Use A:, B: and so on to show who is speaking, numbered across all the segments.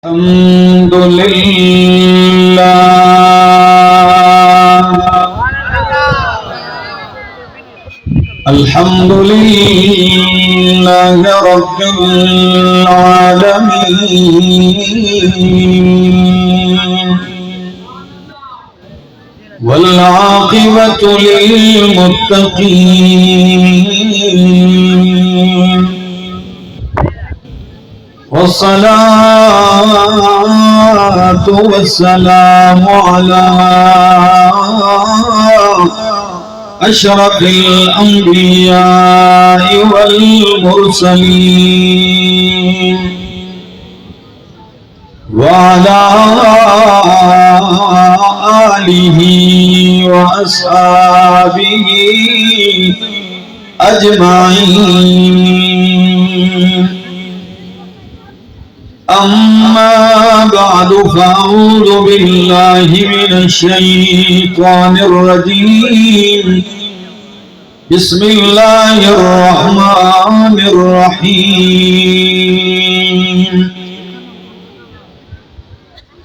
A: الحمد لله الحمد لله رب العالمين والعاقبة للمتقين والصلاة والسلام على أشرف الأنبياء والمرسلين وعلى آله وأصحابه أجمعين. أما بعد فأعوذ بالله من الشيطان الرجيم. بسم الله الرحمن الرحيم.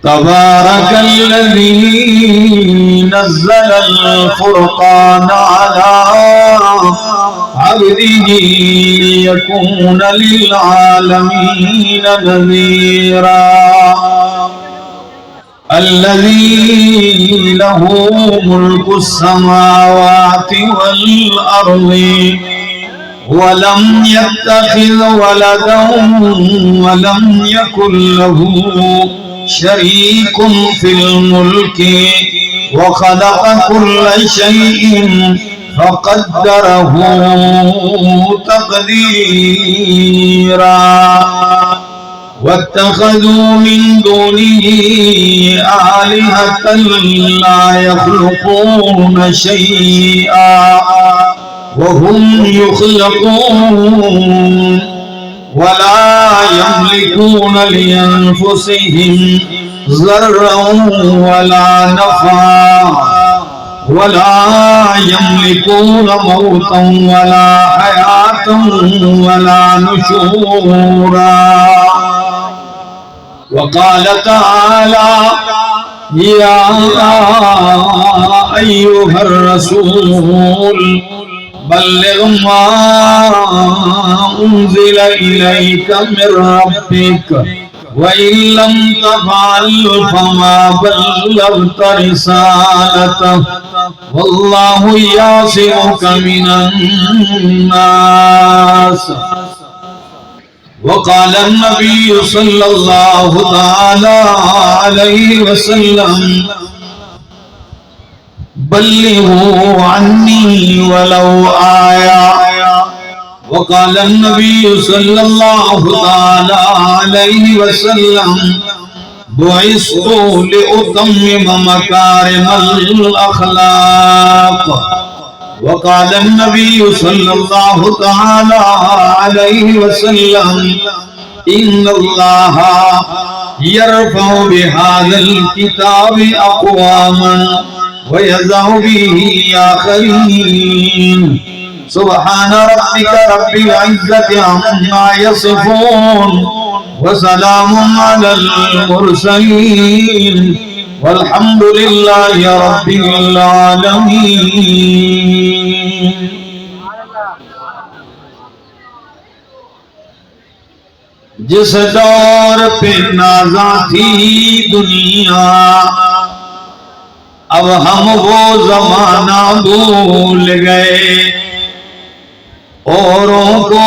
A: تبارك الذي نزل الفرقان على عبده ليكون للعالمين نذيرا. الذي له ملك السماوات والأرض ولم يتخذ ولدا ولم يكن له شريك في الملك وخلق كل شيء فقدره تقديرا. واتخذوا من دونه آلهة لا يخلقون شيئا وهم يخلقون ولا يملكون لأنفسهم ضرا ولا نفعا ولا يملكون موتا ولا حياة ولا نشورا. وقال تعالى: يا أيها الرسول بلغ ما أنزل إليك من ربك وإن لم تفعل فما بلغت رسالته والله يعصمك من الناس. وقال النبي صلى الله تعالى عليه وسلم: بلغوا عني ولو آية. وقال النبي صلى الله تعالى عليه وسلم: بعثت لأتمم مكارم الأخلاق. وقال النبي صلى الله تعالى عليه وسلم: إن الله يرفع بهذا الكتاب أقواما ويضع به آخرين. سبحان ربك رب العزة عما يصفون وسلام على المرسلين والحمد لله رب العالمين. جس دور پہ نازاں تھی دنیا اب ہم وہ زمانہ بھول گئے. اوروں کو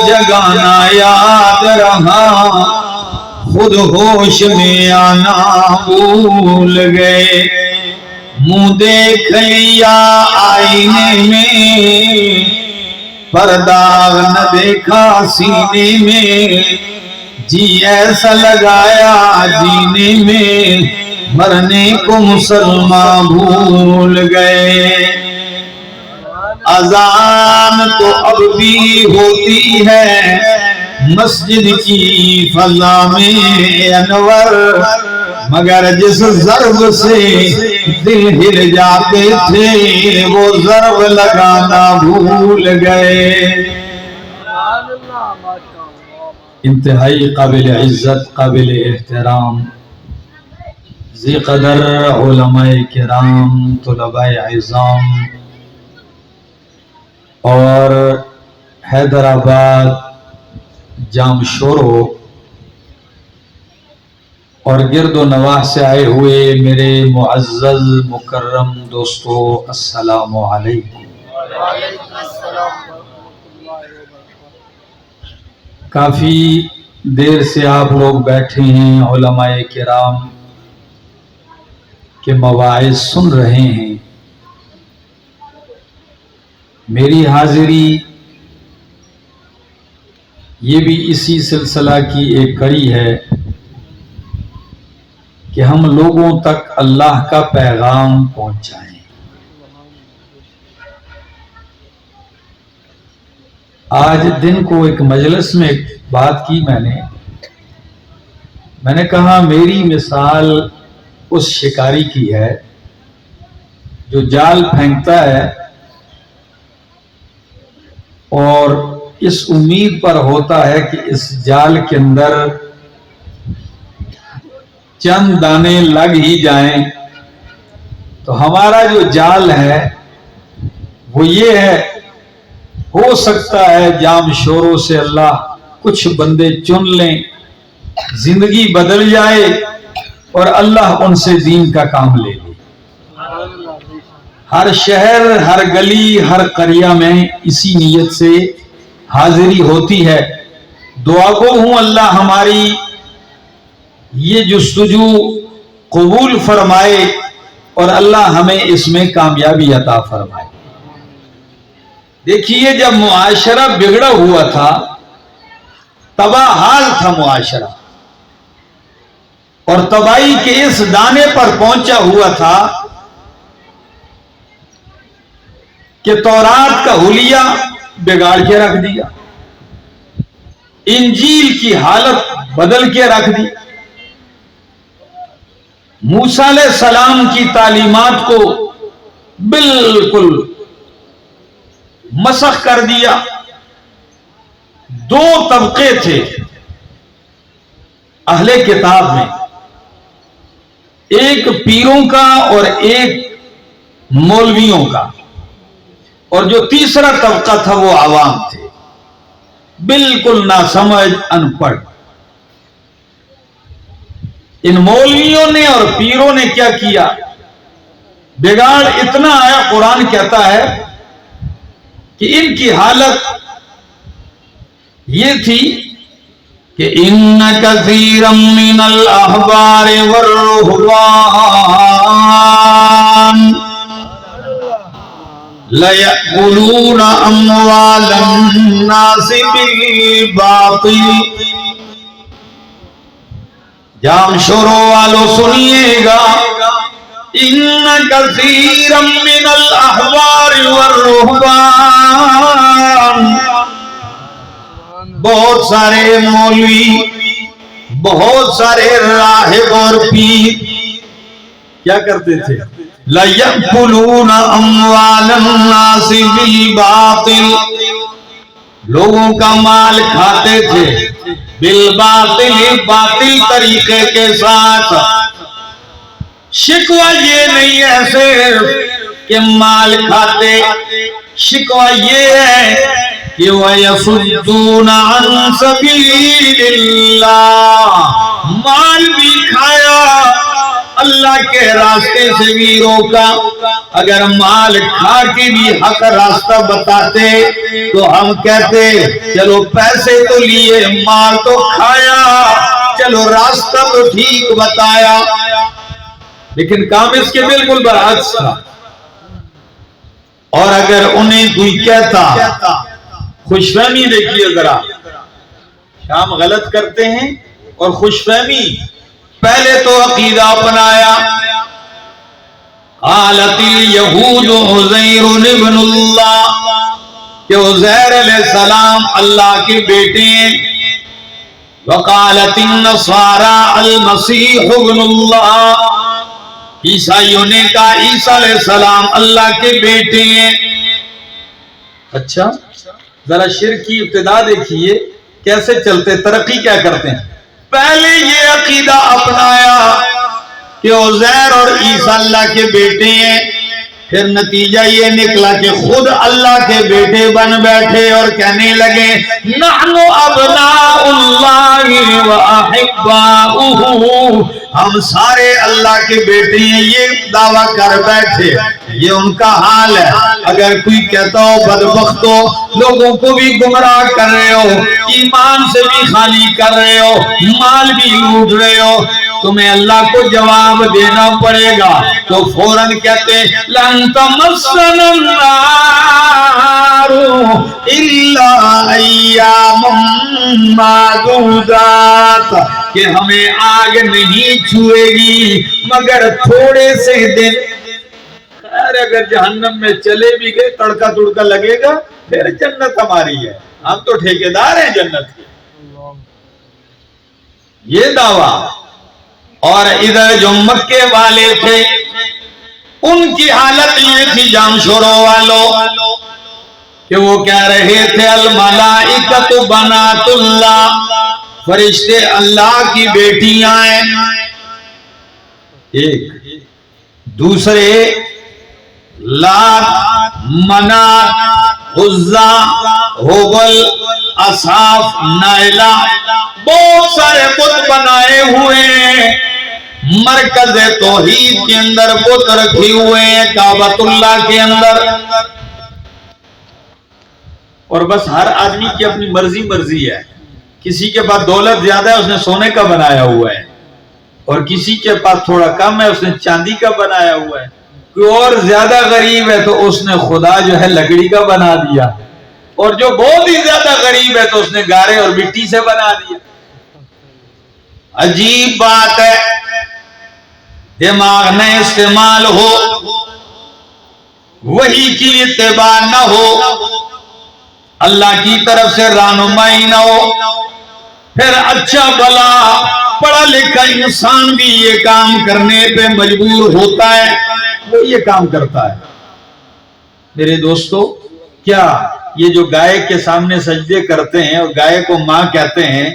A: جگانا یاد رہا خود ہوش میں آنا بھول گئے. منہ دیکھ لیا آئینے میں پرداغ نہ دیکھا سینے میں. جی ایسا لگایا جینے میں مرنے کو مسلمان بھول گئے. اذان تو اب بھی ہوتی ہے مسجد کی فضا میں انور مگر جس ضرب سے دل ہل جاتے تھے وہ ضرب لگانا بھول گئے. انتہائی قابل عزت، قابل احترام، ذی قدر علماء کرام، طلباء اعظام اور حیدرآباد جام شورو اور گرد و نواح سے آئے ہوئے میرے معزز مکرم دوستو، السلام علیکم۔ کافی دیر سے آپ لوگ بیٹھے ہیں، علماء کرام کے مواعظ سن رہے ہیں۔ میری حاضری یہ بھی اسی سلسلہ کی ایک کڑی ہے کہ ہم لوگوں تک اللہ کا پیغام پہنچائیں۔ آج دن کو ایک مجلس میں ایک بات کی میں نے کہا میری مثال اس شکاری کی ہے جو جال پھینکتا ہے اور اس امید پر ہوتا ہے کہ اس جال کے اندر چند دانے لگ ہی جائیں۔ تو ہمارا جو جال ہے وہ یہ ہے، ہو سکتا ہے جام شوروں سے اللہ کچھ بندے چن لیں، زندگی بدل جائے اور اللہ ان سے دین کا کام لے لے۔ ہر شہر، ہر گلی، ہر قریہ میں اسی نیت سے حاضری ہوتی ہے۔ دعا گو ہوں اللہ ہماری یہ جستجو قبول فرمائے اور اللہ ہمیں اس میں کامیابی عطا فرمائے۔ دیکھیے جب معاشرہ بگڑا ہوا تھا، تباہ حال تھا معاشرہ، اور تباہی کے اس دانے پر پہنچا ہوا تھا کہ تورات کا حلیہ بگاڑ کے رکھ دیا، انجیل کی حالت بدل کے رکھ دی، موسیٰ علیہ السلام کی تعلیمات کو بالکل مسخ کر دیا۔ دو طبقے تھے اہل کتاب میں، ایک پیروں کا اور ایک مولویوں کا، اور جو تیسرا طبقہ تھا وہ عوام تھے، بالکل ناسمجھ، ان پڑھ۔ ان مولویوں نے اور پیروں نے کیا کیا؟ بگاڑ اتنا آیا، قرآن کہتا ہے کہ ان کی حالت یہ تھی کہ ان کثیرا من الاحبار والرہبان لَيَأْكُلُونَ أَمْوَالَ النَّاسِ بِالْبَاطِلِ۔ جام شوروں والو سنیے گا، ان کثیرا من الاحبار والرہبان، بہت سارے مولوی، بہت سارے راہب اور پیر کیا کرتے تھے؟ لَيَأْكُلُونَ أَمْوَالَ النَّاسِ بِالْبَاطِلِ، لوگوں کا مال کھاتے تھے، بالباطل، باطل طریقے کے ساتھ۔ شکوہ یہ نہیں ہے صرف کہ مال کھاتے، شکوہ یہ ہے کہ وَيَصُدُّونَ عَن سَبِيلِ اللَّهِ، مال بھی کھایا، اللہ کے راستے سے بھی روکا۔ اگر مال کھا کے بھی حق راستہ بتاتے تو ہم کہتے چلو پیسے تو لیے، مال تو کھایا، چلو راستہ تو ٹھیک بتایا، لیکن کام اس کے بالکل برعکس تھا۔ اور اگر انہیں کوئی کہتا، خوش فہمی دیکھیے ذرا، شام غلط کرتے ہیں اور خوش فہمی، پہلے تو عقیدہ اپنایا، قالت الیہود عزیر ابن اللہ، کہ عزیر علیہ السلام اللہ کے بیٹے ہیں، وقالت النصارى المسیح ابن اللہ، عیسائیوں نے کہا عیسیٰ علیہ السلام اللہ کے بیٹے ہیں۔ اچھا ذرا شرک کی ابتدا دیکھیے، کیسے چلتے, ترقی کیا کرتے ہیں. پہلے یہ عقیدہ اپنایا کہ عزیر اور عیسیٰ اللہ کے بیٹے ہیں, پھر نتیجہ یہ نکلا کہ خود اللہ کے بیٹے بن بیٹھے اور کہنے لگے نحن ابناء اللہ و احباؤہ, ہم سارے اللہ کے بیٹے ہیں, یہ دعویٰ کر بیٹھے. یہ ان کا حال ہے. اگر کوئی کہتا ہو بدبختو, لوگوں کو بھی گمراہ کر رہے ہو, ایمان سے بھی خالی کر رہے ہو, مال بھی لوٹ رہے ہو, تمہیں اللہ کو جواب دینا پڑے گا. تو فوراً کہتے لن تمسنا النار الا ایام معدودات, کہ ہمیں آگ نہیں چھوئے گی مگر تھوڑے سے دن. خیر اگر جہنم میں چلے بھی گئے تڑکا تڑکا لگے گا, پھر جنت ہماری ہے, ہم تو ٹھیکیدار ہیں جنت کے. یہ دعویٰ. اور ادھر جو مکے والے تھے ان کی حالت یہ تھی جامشوروں والوں کہ وہ کہہ رہے تھے الملائکۃ بنات اللہ, فرشتے اللہ کی بیٹیاں ہیں. ایک دوسرے لات, منات, عزا, حبل, اصاف, نائلہ, بہت سارے بت بنائے ہوئے ہیں. مرکز توحید کے اندر بت رکھے ہوئے ہیں کعبۃ اللہ کے اندر. اور بس ہر آدمی کی اپنی مرضی ہے. کسی کے پاس دولت زیادہ ہے, اس نے سونے کا بنایا ہوا ہے, اور کسی کے پاس تھوڑا کم ہے, اس نے چاندی کا بنایا ہوا ہے. کوئی اور زیادہ غریب ہے تو اس نے خدا جو ہے لکڑی کا بنا دیا, اور جو بہت ہی زیادہ غریب ہے تو اس نے گارے اور مٹی سے بنا دیا. عجیب بات ہے, دماغ نہ استعمال ہو, وحی کی اتباع نہ ہو, اللہ کی طرف سے رہنمائی نہ ہو, پھر اچھا بلا پڑھا لکھا انسان بھی یہ کام کرنے پہ مجبور ہوتا ہے, وہ یہ کام کرتا ہے. میرے دوستو, کیا یہ جو گائے کے سامنے سجدے کرتے ہیں اور گائے کو ماں کہتے ہیں,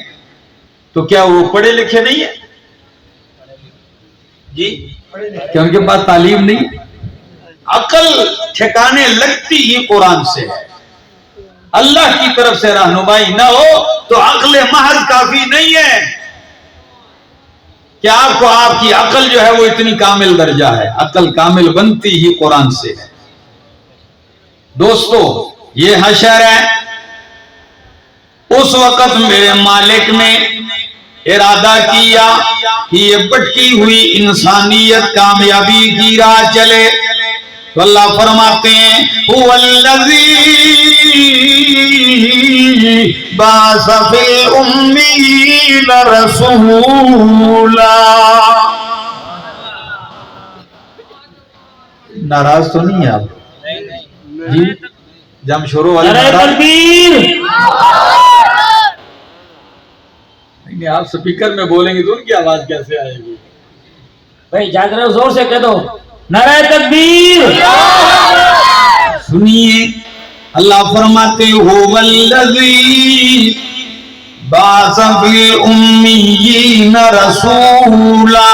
A: تو کیا وہ پڑھے لکھے نہیں ہیں؟ جی, کیا ان کے پاس تعلیم نہیں؟ عقل ٹھکانے لگتی ہی قرآن سے ہے. اللہ کی طرف سے رہنمائی نہ ہو تو عقل محض کافی نہیں ہے کہ آپ کو آپ کی عقل جو ہے وہ اتنی کامل درجہ ہے. عقل کامل بنتی ہی قرآن سے ہے. دوستو, یہ حشر ہے. اس وقت میرے مالک نے ارادہ کیا کہ یہ بٹکی ہوئی انسانیت کامیابی کی راہ چلے, تو اللہ فرماتے ہیں هو الذی بعث فی الأمین رسولا. ناراض تو نہیں ہے آپ جی؟ جم شروع والے تکبیر. نہیں, آپ سپیکر میں بولیں گے تو ان کی آواز کیسے آئے گی؟
B: بھائی جاگ رہے ہو, زور سے کہہ دو نعرہ تکبیر.
A: سنیے, اللہ فرماتے هو الذی بعث فی الأمیین رسولا.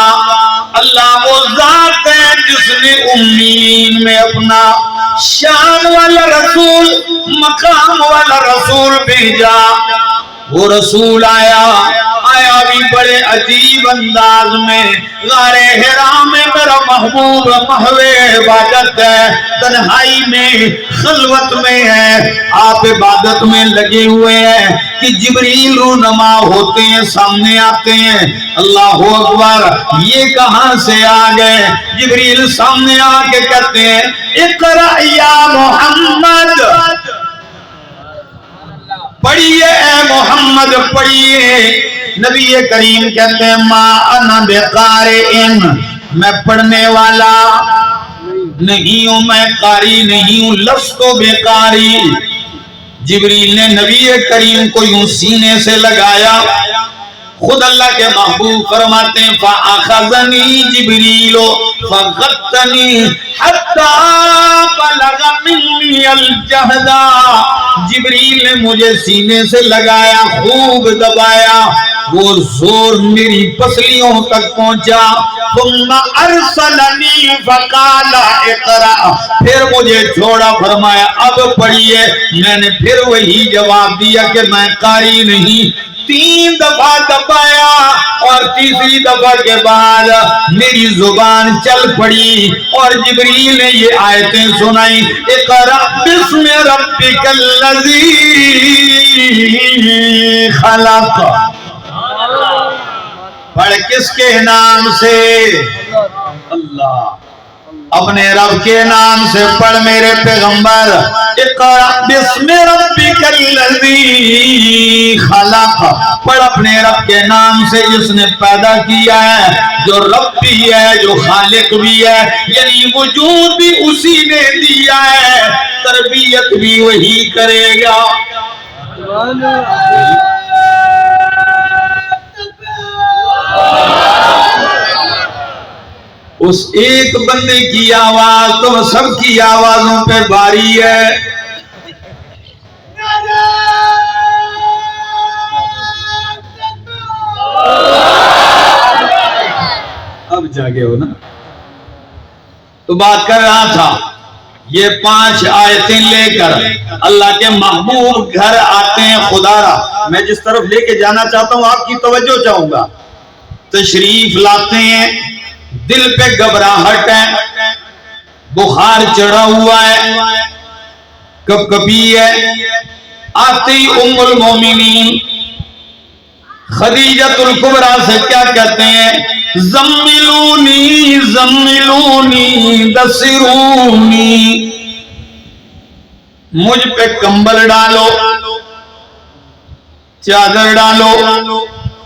A: اللہ وہ ذات ہے جس نے امیین میں اپنا شان والا رسول, مقام والا رسول بھیجا. وہ رسول آیا بھی بڑے عجیب انداز میں. غار حرا میں میرا محبوب محو عبادت ہے, تنہائی میں, خلوت میں ہے. آپ عبادت میں لگے ہوئے ہیں کہ جبریل رونما ہوتے ہیں, سامنے آتے ہیں. اللہ اکبر, یہ کہاں سے آ گئے؟ جبریل سامنے آ کے کہتے ہیں اقرأ یا محمد, پڑھیے اے محمد, پڑھیے. نبی کریم کہتے ہیں ما انا بقارئن, میں پڑھنے والا نہیں ہوں, میں قاری نہیں ہوں. لست بقاری. جبریل نے نبی کریم کو یوں سینے سے لگایا, خود اللہ کے محبوب فرماتے ہیں فَأَخَذَنِي جِبْرِيلُ فَغَطَّنِي حَتَّى بَلَغَ مِنِّي الْجَهْدَ، جبریل نے مجھے سینے سے لگایا، خوب دبایا، وہ زور میری پسلیوں تک پہنچا۔ ثم ارسلنی فقال اقرأ، پھر مجھے چھوڑا، فرمایا اب پڑھیے۔ میں نے پھر وہی جواب دیا کہ میں قاری نہیں۔ 3 دفعہ دبایا اور تیسری دفعہ کے بعد میری زبان چل پڑی اور جبریل نے یہ آیتیں سنائی، اقرأ بسم ربک الذی خلق، پڑھ کس کے نام سے؟ اللہ، اپنے رب کے نام سے پڑھ میرے پیغمبر۔ اقرأ بسم ربک الذی خلق، پڑھ اپنے رب کے نام سے جس نے پیدا کیا ہے، جو رب بھی ہے، جو خالق بھی ہے، یعنی وجود بھی اسی نے دیا ہے، تربیت بھی وہی کرے گا۔ اس ایک بندے کی آواز تو سب کی آوازوں پہ باری ہے۔ اب جاگے ہو نا؟ تو بات کر رہا تھا، یہ 5 آیتیں لے کر اللہ کے محبوب گھر آتے ہیں خدا را۔ میں جس طرف لے کے جانا چاہتا ہوں آپ کی توجہ چاہوں گا۔ تشریف لاتے ہیں، دل پہ گھبراہٹ ہے، بخار چڑھا ہوا ہے، کب کبھی ہے۔ آتی ام المومنین خدیجۃ الکبریٰ سے کیا کہتے ہیں؟ زملونی زملونی دسرونی، مجھ پہ کمبل ڈالو، چادر ڈالو۔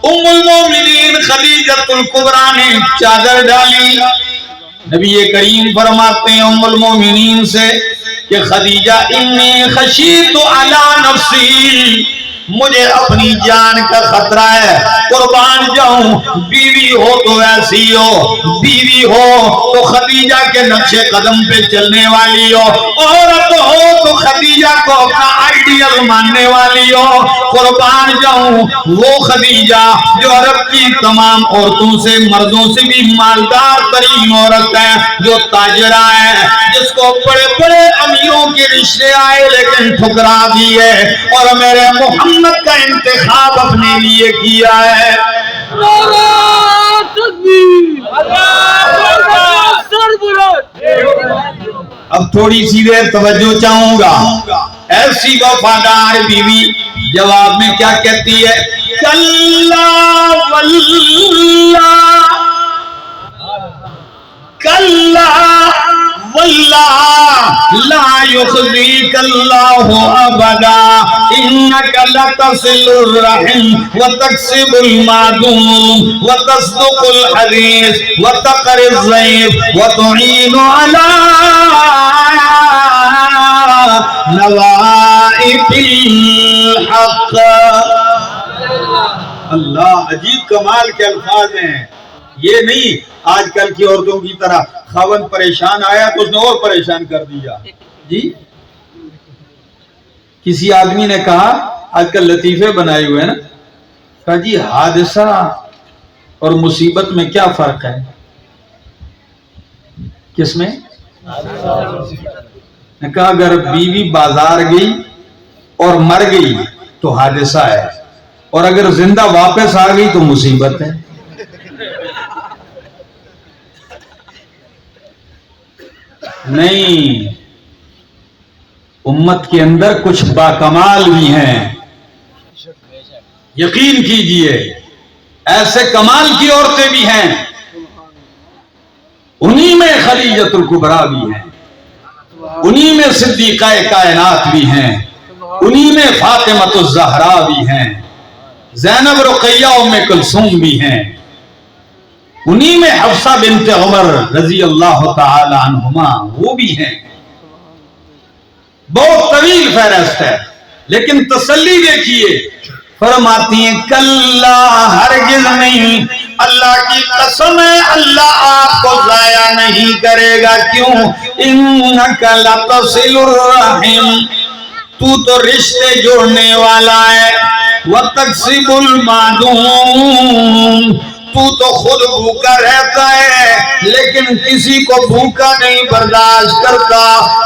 A: ام المومنین خدیجۃ الکبریٰ نے چادر ڈالی۔ نبی کریم فرماتے ہیں ام المومنین سے کہ خدیجہ انی خشیت علی نفسی، مجھے اپنی جان کا خطرہ ہے، قربان جاؤں۔ بیوی ہو تو ایسی ہو، بیوی ہو تو خدیجہ کے نقش قدم پہ چلنے والی ہو، عورت ہو تو خدیجہ کو اپنا آئیڈیل ماننے والی ہو۔ قربان جاؤں وہ خدیجہ جو عرب کی تمام عورتوں سے، مردوں سے بھی مالدار ترین عورت ہے، جو تاجرہ ہے، جس کو بڑے بڑے امیروں کے رشتے آئے لیکن ٹھکرا دیے، اور میرے محمد کا انتخاب اپنے لیے کیا ہے۔ اب تھوڑی سی دیر توجہ چاہوں گا۔ ایسی وفادار بیوی جواب میں کیا کہتی ہے؟ کلا واللہ کلا واللہ لا یخزیک اللہ ابدا انک لتصل الرحم وتکسب المعدوم وتصدق الحدیث وتقر الضیف وتعین علی نوائب الحق۔ اللہ، عجیب کمال کے الفاظ ہیں۔ یہ نہیں آج کل کی عورتوں کی طرح خاوند پریشان آیا تو اس نے اور پریشان کر دیا۔ جی کسی آدمی نے کہا، آج کل لطیفے بنائے ہوئے ہیں نا، کہا جی حادثہ اور مصیبت میں کیا فرق ہے؟ کس میں؟ نے کہا اگر بیوی بازار گئی اور مر گئی تو حادثہ ہے، اور اگر زندہ واپس آ گئی تو مصیبت ہے۔ نہیں، امت کے اندر کچھ باکمال بھی ہیں، یقین کیجئے ایسے کمال کی عورتیں بھی ہیں، انہی میں خدیجۃ الکبریٰ بھی ہیں، انہی میں صدیقہ کائنات بھی ہیں، انہی میں فاطمۃ الزہرا بھی ہیں، زینب رقیہ ام کلثوم بھی ہیں، انہی میں حفصہ بنت عمر رضی اللہ تعالی عنہما وہ بھی ہیں۔ بہت طویل فہرست ہے، لیکن تسلی دیکھیے، فرماتی ہیں کلا ہرگز نہیں، اللہ کی قسم ہے اللہ آپ کو ضائع نہیں کرے گا. کیوں؟ انک لتصل الرحم، تو رشتے جوڑنے والا ہے. وتکسب المعدوم، تو خود بھوکا رہتا ہے لیکن کسی کو بھوکا نہیں برداشت کرتا.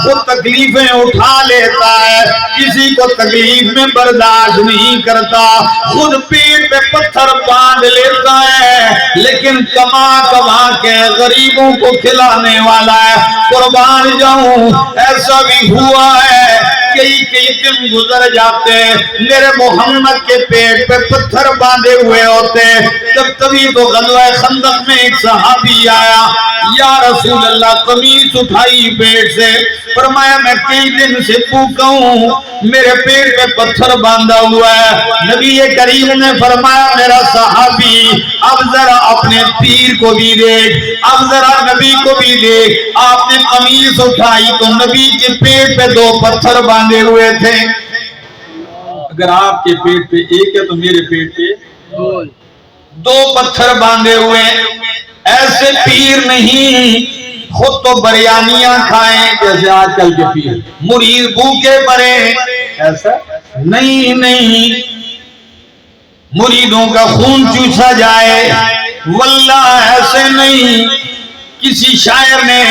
A: خود تکلیفیں اٹھا لیتا ہے، کسی کو تکلیف میں برداشت نہیں کرتا. خود پیٹ پہ پتھر باندھ لیتا ہے لیکن کما کما کے غریبوں کو کھلانے والا ہے. قربان جاؤں، ایسا بھی ہوا ہے کئی دن گزر جاتے میرے محمد کے پیٹ پہ پتھر باندھے ہوئے ہوتے. جب تبھی تو غزوہ خندق میں ایک صحابی آیا، یا رسول اللہ قمیص اٹھائی پیٹ سے، فرمایا میں کئی دن سے بھوکا ہوں، میرے پیٹ پہ پتھر باندھا ہوا ہے. نبی کریم نے فرمایا میرا صحابی اب ذرا اپنے پیر کو بھی دیکھ، اب ذرا نبی کو بھی دیکھ. آپ نے قمیص اٹھائی تو نبی کے پیٹ پہ 2 پتھر باندھے ہوئے تھے. اگر آپ کے پیٹ پہ ایک ہے تو میرے پیٹ پہ 2 پتھر باندھے ہوئے. ایسے پیر نہیں خود تو بریانیاں کھائیں جیسے آج کل کے پیر، مرید بھوکے مرے، ایسا نہیں. مریدوں کا خون چوسا جائے، واللہ ایسے نہیں. کسی شاعر نے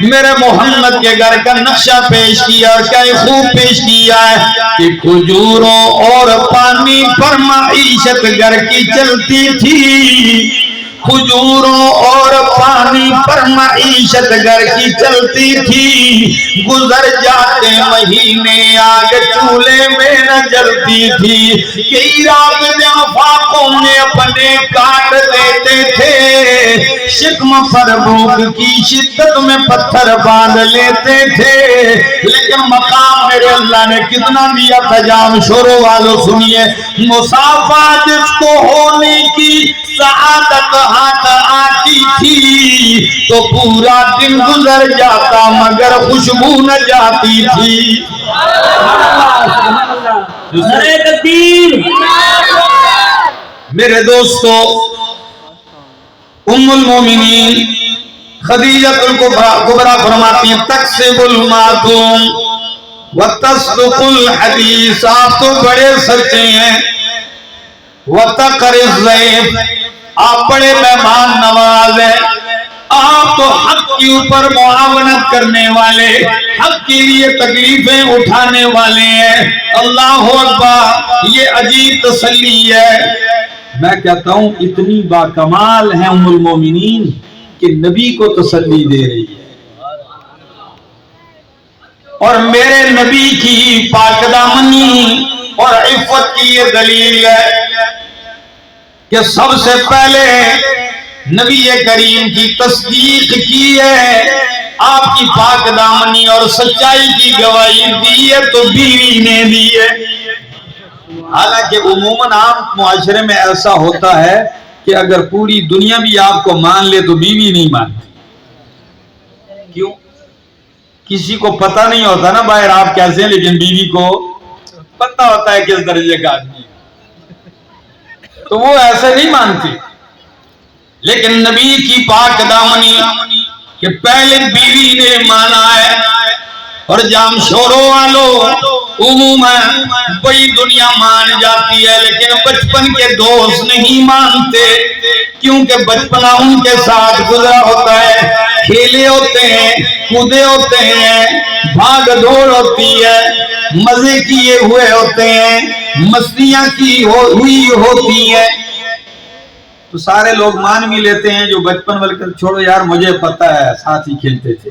A: میرے محمد کے گھر کا نقشہ پیش کیا اور کیا خوب پیش کیا ہے کہ کھجوروں اور پانی پر معیشت گھر کی چلتی تھی. کھجوروں اور پانی پر معیشت گھر کی چلتی تھی. گزر جاتے مہینے آگ چولہے میں نہ جلتی تھی. کئی رات فاقوں میں اپنے کاٹ لیتے تھے، شکم پر بھوک کی شدت میں پتھر باندھ لیتے تھے. لیکن مقام میرے اللہ نے کتنا دیا تھا جام شوروں والوں سنیے. مسافہ جس کو ہونے کی سعادت ہاتھ آتی تھی تو پورا دن گزر جاتا مگر خوشبو نہ جاتی تھی.
B: نعرہ تکبیر.
A: میرے دوستو، ام المومنین خدیجہ الکبریٰ فرماتی ہیں تکسب المعدوم وتصدق الحدیث، آپ تو بڑے سچے ہیں. وتقر الضیف، آپ بڑے مہمان نواز ہیں. آپ تو حق کے اوپر معاونت کرنے والے، حق کے لیے تکلیفیں اٹھانے والے ہیں. اللہ اکبر، یہ عجیب تسلی ہے. میں کہتا ہوں اتنی باکمال ہیں ام المومنین کہ نبی کو تسلی دے رہی ہے. اور میرے نبی کی پاک دامنی اور عفت کی یہ دلیل ہے کہ سب سے پہلے نبی کریم کی تصدیق کی ہے، آپ کی پاک دامنی اور سچائی کی گواہی دی ہے تو بیوی نے دی ہے. حالانکہ عموماً عام معاشرے میں ایسا ہوتا ہے کہ اگر پوری دنیا بھی آپ کو مان لے تو بیوی نہیں مانتی. کیوں؟ کسی کو پتہ نہیں ہوتا نا باہر آپ کیسے ہیں، لیکن بیوی کو پتہ ہوتا ہے کس درجے کا آدمی تو وہ ایسے نہیں مانتی. لیکن نبی کی پاک دامنی کہ پہلے بیوی نے مانا ہے. اور جام شوروں والوں عموماً بڑی دنیا مان جاتی ہے لیکن بچپن کے دوست نہیں مانتے، کیونکہ بچپنا ان کے ساتھ گزرا ہوتا ہے. کھیلے ہوتے ہیں، کودے ہوتے ہیں، بھاگ دوڑ ہوتی ہے، مزے کیے ہوئے ہوتے ہیں، مستیاں کی ہوئی ہوتی ہیں. تو سارے لوگ مان بھی لیتے ہیں جو بچپن والے، چھوڑو یار مجھے پتہ ہے ساتھ ہی کھیلتے تھے،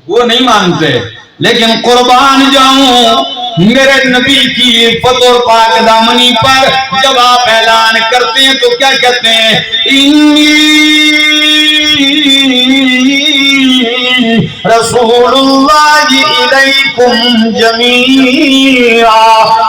A: وہ نہیں مانتے. لیکن قربان جاؤں میرے نبی کی عفت اور پاک دامنی پر جب آپ اعلان کرتے ہیں تو کیا کہتے ہیں؟ انی رسول اللہ الیکم جمیعا.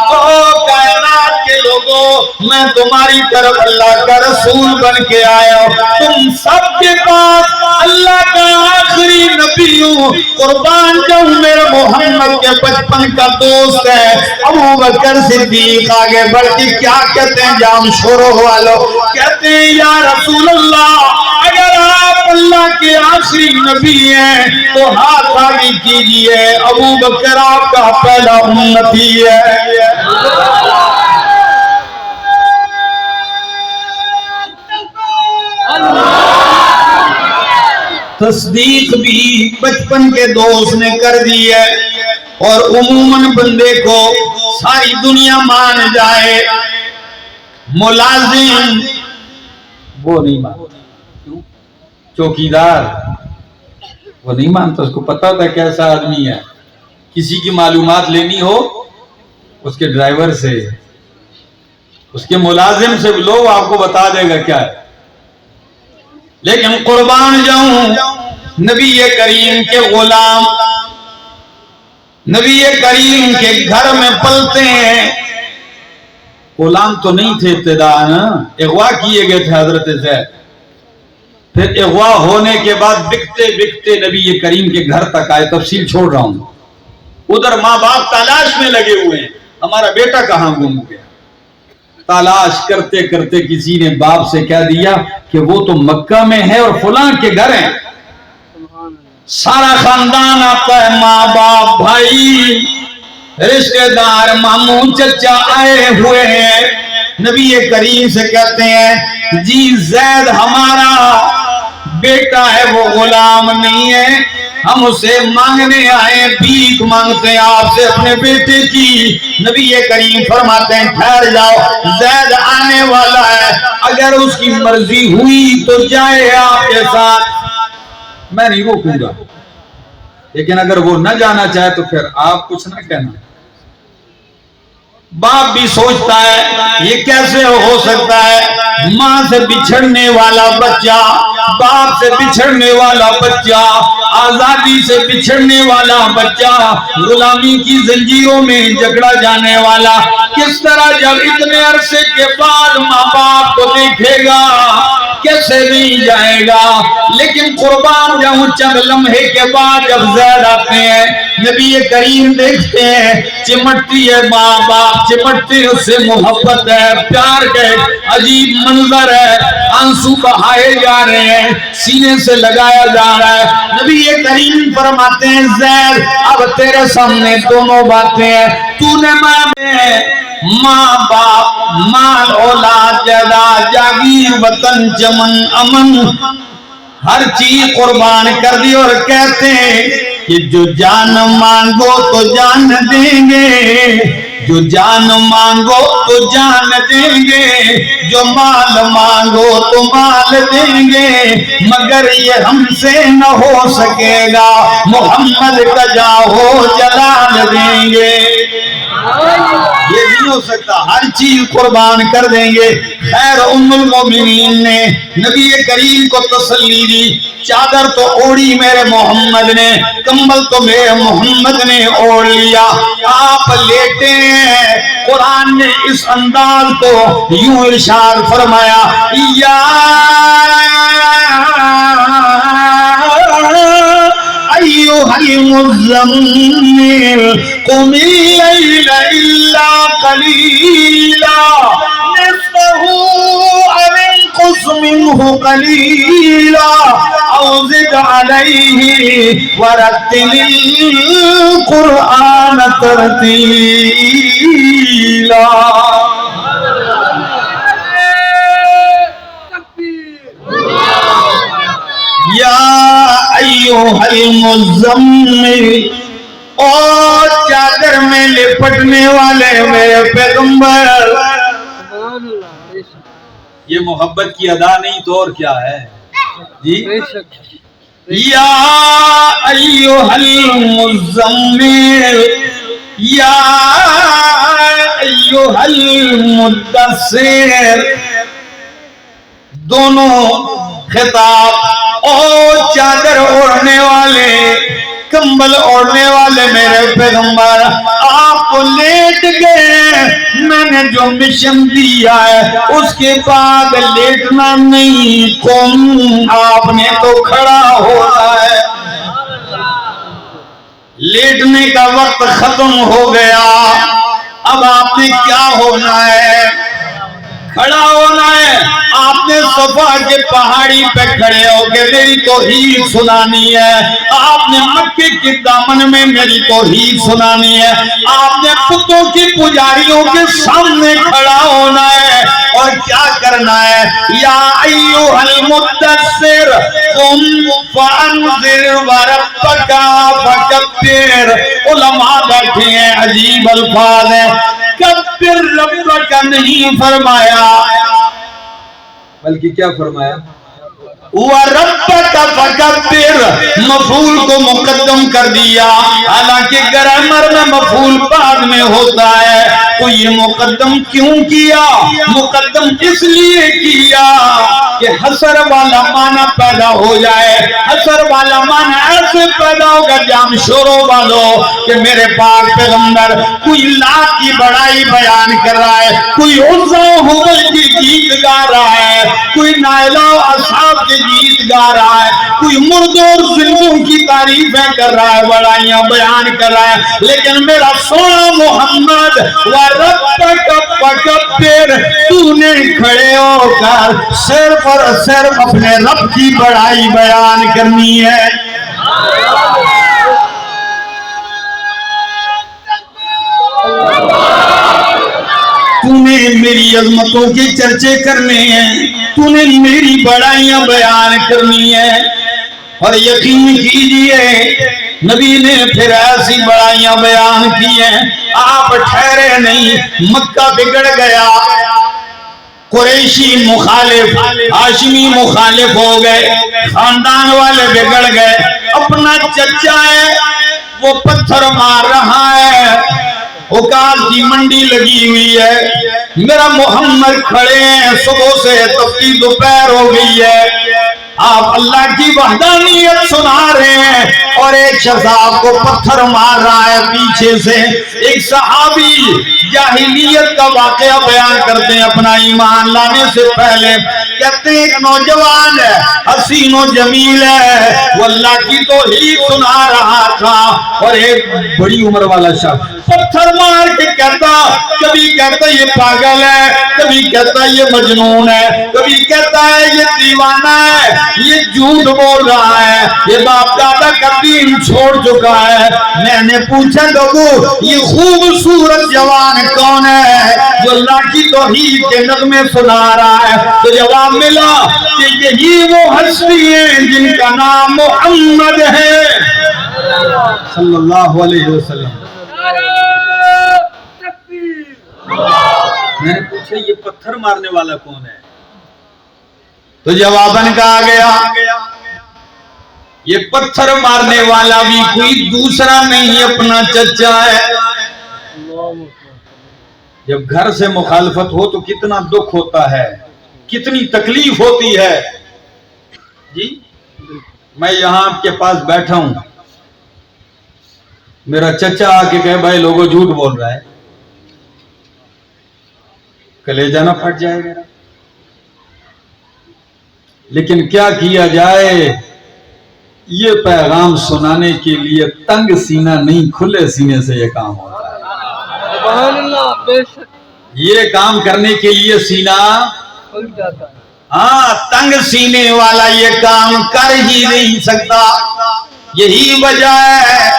A: او کائنات کے لوگوں، میں تمہاری طرف اللہ کا رسول بن کے آیا ہوں. تم سب کے پاس اللہ کا آخری نبی ہوں ہوں، قربان جاؤں میرے محمد کے بچپن کا دوست ہے۔ ابو بکر صدیق آگے بڑھ کے کیا کہتے ہیں جام شروع والو، کہتے ہیں یا رسول اللہ اگر آپ اللہ کے آخری نبی ہیں تو ہاتھ آگے کیجئے، ابو بکر آپ کا پہلا امتی ہے۔ تصدیق بھی بچپن کے دوست نے کر دی ہے، اور عموماً بندے کو ساری دنیا مان جائے، ملازم وہ نہیں مانتا، چوکیدار وہ نہیں مانتا، اس کو پتا ہوتا ہے کیسا آدمی ہے۔ کسی کی معلومات لینی ہو اس کے ڈرائیور سے، اس کے ملازم سے لو، آپ کو بتا دے گا کیا ہے۔ لیکن قربان جاؤں نبی کریم کے غلام نبی کریم کے گھر میں پلتے ہیں، غلام تو نہیں تھے ابتدا، اغوا کیے گئے تھے حضرت زید، پھر اغوا ہونے کے بعد بکتے بکتے نبی کریم کے گھر تک آئے۔ تفصیل چھوڑ رہا ہوں، ادھر ماں باپ تلاش میں لگے ہوئے ہیں، ہمارا بیٹا کہاں گم گیا۔ تلاش کرتے کرتے کسی نے باپ سے کہہ دیا کہ وہ تو مکہ میں ہے اور فلاں کے گھر ہیں۔ سارا خاندان آتا ہے، ماں باپ بھائی رشتہ دار ماموں چچا آئے ہوئے ہیں۔ نبی کریم سے کہتے ہیں جی زید ہمارا بیٹا ہے، وہ غلام نہیں ہے، ہم اسے مانگنے آئے، بھیک مانگتے ہیں آپ سے اپنے بیٹے کی۔ نبی کریم فرماتے ہیں ٹھہر جاؤ، زید آنے والا ہے، اگر اس کی مرضی ہوئی تو جائے آپ کے ساتھ، میں نہیں روکوں گا، لیکن اگر وہ نہ جانا چاہے تو پھر آپ کچھ نہ کہنا۔ باپ بھی سوچتا ہے یہ کیسے ہو سکتا ہے، ماں سے بچھڑنے والا بچہ، باپ سے بچھڑنے والا بچہ، آزادی سے بچھڑنے والا بچہ، غلامی کی زنجیروں میں جکڑا جانے والا، کس طرح جب اتنے عرصے کے بعد ماں باپ کو دیکھے گا، کیسے نہیں جائے گا۔ لیکن قربان جاؤں چند لمحے کے بعد جب زید آتے ہیں، نبی کریم دیکھتے ہیں چمٹتی ہے ماں باپ، چمٹتی اس سے محبت ہے، پیار کا عجیب منظر ہے، آنسو بہائے جا رہے ہیں، سینے سے لگایا جا رہا ہے۔ نبی کریم فرماتے ہیں زید اب تیرے سامنے دونوں باتیں ہیں، تو نے ماں باپ مال اولاد جائیداد جاگیر وطن چمن امن ہر چیز قربان کر دی، اور کہتے ہیں کہ جو جان مانگو تو جان دیں گے، جو جان مانگو تو جان دیں گے، جو مال مانگو تو مال دیں گے، مگر یہ ہم سے نہ ہو سکے گا، محمد کا جاہو جلال دیں گے۔ یہ نہیں ہو سکتا، ہر چیز قربان کر دیں گے۔ خیر ام المومنین نے نبی کریم کو تسلی دی، چادر تو اوڑی میرے محمد نے، کمبل تو میرے محمد نے اوڑ لیا، آپ لیٹے ہیں۔ قرآن نے اس انداز کو یوں ارشاد فرمایا یا ایھا المزمل قم اللیل الا قلیلا نصفہ او انقص منہ قلیلا او زد علیہ ورتل القرآن ترتیلا۔ یا ایھا المزمل، اور چادر میں لپٹنے والے میرے پیغمبر۔ یہ محبت کی ادا نہیں تو اور کیا ہے جی؟ یا ایھا المزمل یا ایھا المدثر، دونوں خطاب، اور چادر اوڑھنے والے کمبل اوڑھنے والے میرے پیغمبر، آپ کو لیٹ گئے، میں نے جو مشن دیا ہے اس کے بعد لیٹنا نہیں، قم آپ نے تو کھڑا ہونا ہے۔ لیٹنے کا وقت ختم ہو گیا، اب آپ نے کیا ہونا ہے؟ کھڑا ہونا ہے۔ آپ نے صفا کے پہاڑی پہ کھڑے ہو کے میری توحید سنانی ہے، آپ نے مکے کے دامن میں میری توحید سنانی ہے، آپ نے بتوں کی پجاریوں کے سامنے کھڑا ہونا ہے اور کیا کرنا ہے؟ یا ایھا المدثر قم فانذر وربک فکبر۔ علماء بیٹھے ہیں، عجیب الفاظ ہیں، کبر ربک نہیں فرمایا بلکہ کیا فرمایا؟ وَرَبَّكَ فَكَبِّرْ، مفعول کو مقدم کر دیا، حالانکہ گرامر میں مفعول بعد میں ہوتا ہے، تو یہ مقدم کیوں کیا؟ مقدم اس لیے کیا کہ حسر والا معنی پیدا ہو جائے۔ حسر والا معنی ایسے پیدا ہوگا جام شوروں والوں کہ میرے پاک پیغمبر کوئی لاکھ کی بڑائی بیان کر رہا ہے، کوئی عزا و حبل کی گیت گا رہا ہے، کوئی نائلہ و اصحاب کے گیت گا رہا ہے، کوئی مردوں اور زندوں کی تعریفیں کر رہا ہے، بڑائیاں بیان کر رہا ہے، لیکن میرا سونا محمد وَرَبَّكَ فَكَبِّرْ، تو نے کھڑے ہو کر صرف اور صرف اپنے رب کی بڑائی بیان کرنی ہے۔ تو نے میری عظمتوں کے چرچے کرنے ہیں، تو نے میری بڑائیاں بیان کرنی ہے۔ اور یقین کیجئے نبی نے پھر ایسی بڑائیاں بیان کی ہیں، آپ ٹھہرے نہیں، مکہ بگڑ گیا، قریشی مخالف، ہاشمی مخالف ہو گئے، خاندان والے بگڑ گئے، اپنا چچا ہے وہ پتھر مار رہا ہے، حکام کی منڈی لگی ہوئی ہے، میرا محمد کھڑے ہیں، صبح سے تفتی دوپہر ہو گئی ہے، آپ اللہ کی وحدانیت سنا رہے ہیں اور ایک شخص آپ کو پتھر مار رہا ہے پیچھے سے۔ ایک صحابی جاہلیت کا واقعہ بیان کرتے ہیں اپنا ایمان لانے سے پہلے، کہتے ہیں ایک نوجوان ہے، حسین و جمیل ہے، وہ اللہ کی توحید سنا رہا تھا، اور ایک بڑی عمر والا شخص پتھر مار کے کہتا، کبھی کہتا یہ پاگل ہے، کبھی کہتا یہ مجنون ہے، کبھی کہتا ہے یہ دیوانہ ہے، یہ جھوٹ بول رہا ہے، یہ باپ دادا کا دین چھوڑ چکا ہے۔ میں نے پوچھا لوگوں یہ خوبصورت جوان کون ہے جو اللہ کی توحید کے نغمے سنا رہا ہے؟ تو جواب ملا کہ یہی وہ ہستی ہیں جن کا نام محمد ہے صلی اللہ علیہ وسلم۔ میں نے پوچھا یہ پتھر مارنے والا کون ہے؟ تو جواباً کہا گیا یہ پتھر مارنے والا بھی کوئی دوسرا نہیں، اپنا چچا ہے۔ جب گھر سے مخالفت ہو تو کتنا دکھ ہوتا ہے، کتنی تکلیف ہوتی ہے۔ جی میں یہاں آپ کے پاس بیٹھا ہوں، میرا چچا آ کے کہے بھائی لوگوں جھوٹ بول رہا ہے، کلیجہ نہ پھٹ جائے گا؟ لیکن کیا کیا جائے، یہ پیغام سنانے کے لیے تنگ سینہ نہیں، کھلے سینے سے یہ کام ہوتا ہے۔ سبحان اللہ، بے شک یہ کام کرنے کے لیے سینہ کھل جاتا ہے، ہاں تنگ سینے والا یہ کام کر ہی نہیں سکتا۔ یہی وجہ ہے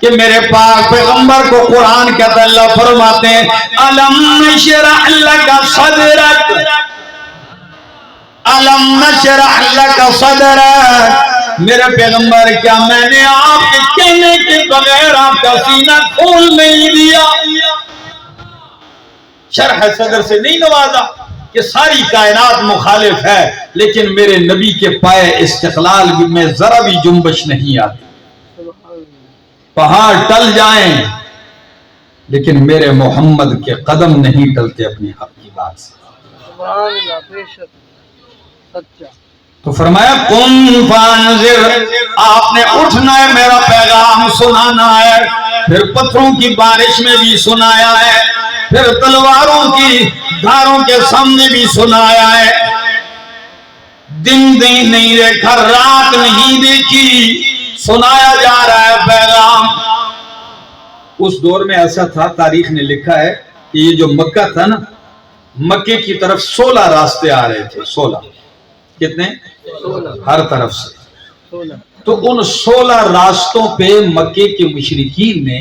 A: کہ میرے پاک پیغمبر کو قرآن کے اللہ فرماتے ہیں الم نشرح لک صدرک، الم نشرح لک صدرک، میرے پیغمبر کیا میں نے آپ کے کہنے کے بغیر آپ کا سینہ کھول نہیں دیا؟ شرح صدر سے نہیں نوازا کہ ساری کائنات مخالف ہے، لیکن میرے نبی کے پائے استقلال میں ذرا بھی جنبش نہیں آتی، پہاڑ ٹل جائیں لیکن میرے محمد کے قدم نہیں ٹلتے اپنی حق کی بات سے۔ سبحان اللہ، بے شک سچا۔ تو فرمایا قم فانذر، آپ نے اٹھنا ہے، میرا پیغام سنانا ہے، پھر پتھروں کی بارش میں بھی سنایا ہے، پھر تلواروں کی دھاروں کے سامنے بھی سنایا ہے، دن نہیں دیکھا، رات نہیں دیکھی، سنایا جا رہا ہے پیغام۔ اس دور میں ایسا تھا، تاریخ نے لکھا ہے کہ یہ جو مکہ تھا نا، مکے کی طرف 16 راستے آ رہے تھے۔ 16 کتنے؟ ہر طرف سے۔ تو ان 16 راستوں پہ مکے کے مشرکین نے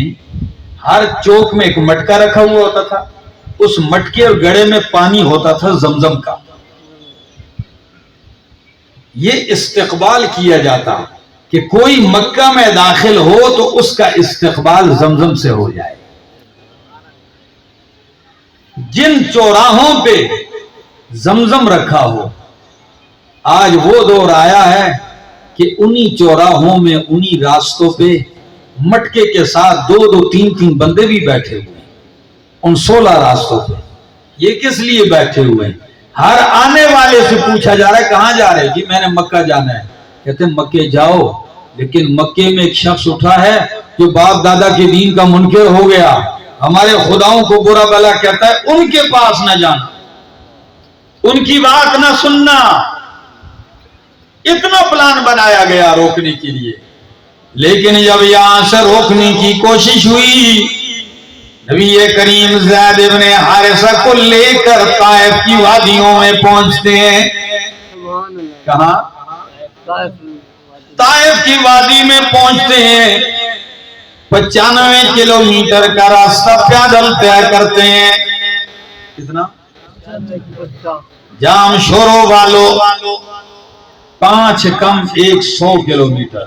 A: ہر چوک میں ایک مٹکا رکھا ہوا ہوتا تھا، اس مٹکے اور گڑے میں پانی ہوتا تھا زمزم کا۔ یہ استقبال کیا جاتا کہ کوئی مکہ میں داخل ہو تو اس کا استقبال زمزم سے ہو جائے۔ جن چوراہوں پہ زمزم رکھا ہو، آج وہ دور آیا ہے کہ انہی چوراہوں میں انہی راستوں پہ مٹکے کے ساتھ 2-2 3-3 بندے بھی بیٹھے ہوئے ہیں ان 16 راستوں پہ۔ یہ کس لیے بیٹھے ہوئے ہیں؟ ہر آنے والے سے پوچھا جا رہا ہے کہاں جا رہے؟ جی میں نے مکہ جانا ہے۔ کہتے ہیں مکے جاؤ، لیکن مکے میں ایک شخص اٹھا ہے جو باپ دادا کے دین کا منکر ہو گیا، ہمارے خداؤں کو برا بلا کہتا ہے، ان کے پاس نہ جانا، ان کی بات نہ سننا۔ اتنا پلان بنایا گیا روکنے کے لیے، لیکن جب یہاں سے روکنے کی کوشش ہوئی، نبی کریم زید ابن حارثہ کو لے کر طائف کی وادیوں میں پہنچتے ہیں۔ کہاں؟ طائف کی وادی میں پہنچتے ہیں۔ 95 کلومیٹر کا راستہ پیدل طے کرتے ہیں۔ کتنا؟ جام شورو والو 5 کم 100 کلومیٹر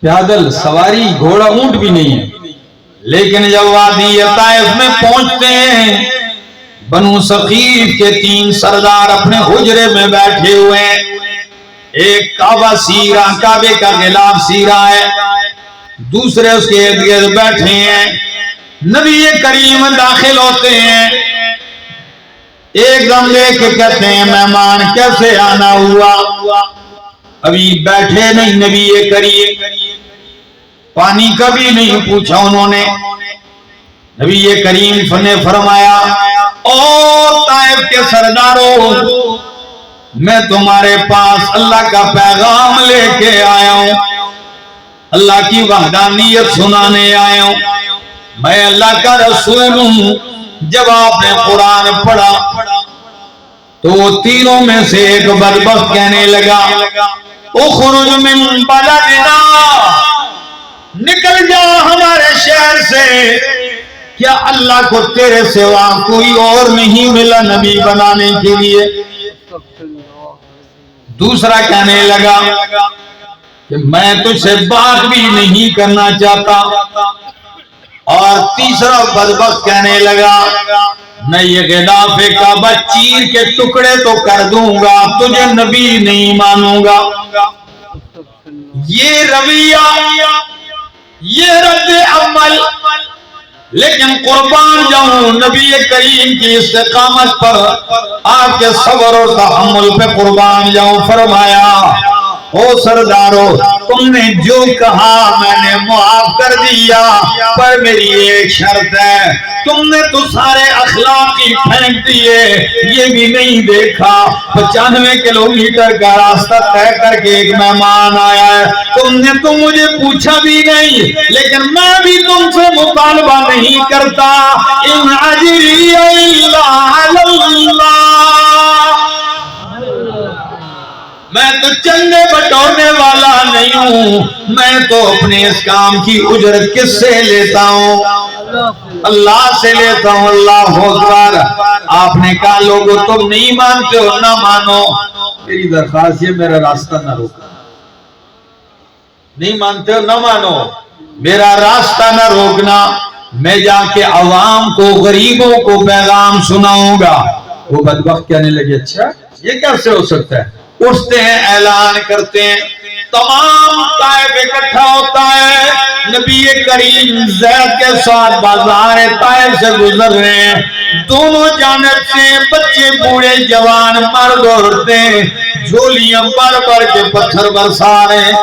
A: پیدل، سواری گھوڑا اونٹ بھی نہیں ہے۔ لیکن جب وادی طائف میں پہنچتے ہیں، بنو ثقیف کے 3 سردار اپنے حجرے میں بیٹھے ہوئے ہیں۔ ایک کعبہ سیرا، کعبے کا غلاف سیرا ہے، دوسرے اس کے ارد گرد بیٹھے ہیں۔ نبی کریم داخل ہوتے ہیں، ایک دم لے کے کہتے ہیں مہمان کیسے آنا ہوا؟ ابھی بیٹھے نہیں نبی کریم، پانی کا بھی نہیں پوچھا انہوں نے۔ نبی کریم نے فرمایا او طائف کے سرداروں، میں تمہارے پاس اللہ کا پیغام لے کے آیا ہوں، اللہ کی وحدانیت سنانے آیا ہوں، میں اللہ کا رسول ہوں۔ جب آپ نے قرآن پڑھا تو وہ تینوں میں سے ایک بدبخت کہنے لگا اخرج من بلدنا، نکل جا ہمارے شہر سے، کیا اللہ کو تیرے سوا کوئی اور نہیں ملا نبی بنانے کے لیے؟ دوسرا کہنے لگا کہ میں تجھ سے بات بھی نہیں کرنا چاہتا، اور تیسرا بدبخت کہنے لگا میں یہ غلاف کعبہ چیر کے ٹکڑے تو کر دوں گا، تجھے نبی نہیں مانوں گا۔ یہ رویہ، یہ رد عمل، لیکن قربان جاؤں نبی کریم کی استقامت پر، آپ کے صبر و تحمل پہ قربان جاؤں، فرمایا او سردارو تم نے جو کہا میں نے معاف کر دیا، پر میری ایک شرط ہے، تم نے تو سارے اخلاقی پھینک دیے، یہ بھی نہیں دیکھا 95 کلومیٹر کا راستہ طے کر کے ایک مہمان آیا ہے، تم نے تو مجھے پوچھا بھی نہیں، لیکن میں بھی تم سے مطالبہ نہیں کرتا، ان اجری الا علی اللہ، میں تو چندے بٹورنے والا نہیں ہوں، میں تو اپنے اس کام کی اجرت کس سے لیتا ہوں؟ اللہ سے لیتا ہوں۔ اللہ اکبر۔ آپ نے کہا لوگوں تم نہیں مانتے ہو، نہ مانو، میری درخواست یہ میرا راستہ نہ روکنا، نہیں مانتے ہو نہ مانو، میرا راستہ نہ روکنا، میں جا کے عوام کو غریبوں کو پیغام سناؤں گا۔ وہ بدبخت کہنے لگے اچھا یہ کیسے ہو سکتا ہے؟ اٹھتے ہیں، اعلان کرتے ہیں، تمام طائف اکٹھا ہوتا ہے، نبی کریم زید کے ساتھ بازار طائف سے گزر رہے ہیں، دونوں جانب سے بچے بوڑھے جوان مرد عورتیں جھولیاں بھر بھر کے پتھر برسا رہے ہیں۔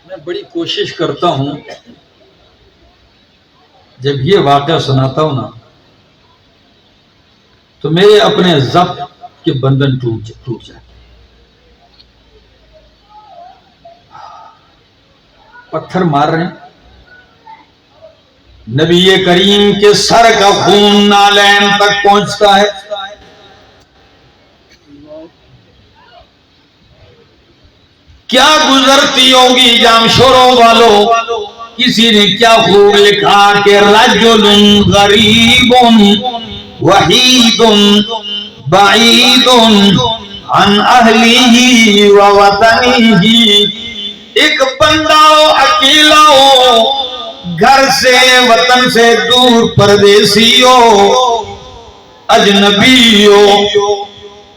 A: میں بڑی کوشش کرتا ہوں جب یہ واقعہ سناتا ہوں نا تو میرے اپنے ضبط کے بندھن ٹوٹ جائے. پتھر مار رہے ہیں. نبی کریم کے سر کا خون نالین تک پہنچتا ہے. کیا گزرتی ہوگی جامشوروں والوں. کسی نے کیا خوب لکھا کہ رجل غریب وحید بعید عن اہلہ و وطنہ. ایک بندہ ہو، اکیلا ہو، گھر سے وطن سے دور، پردیسی ہو، اجنبی ہو،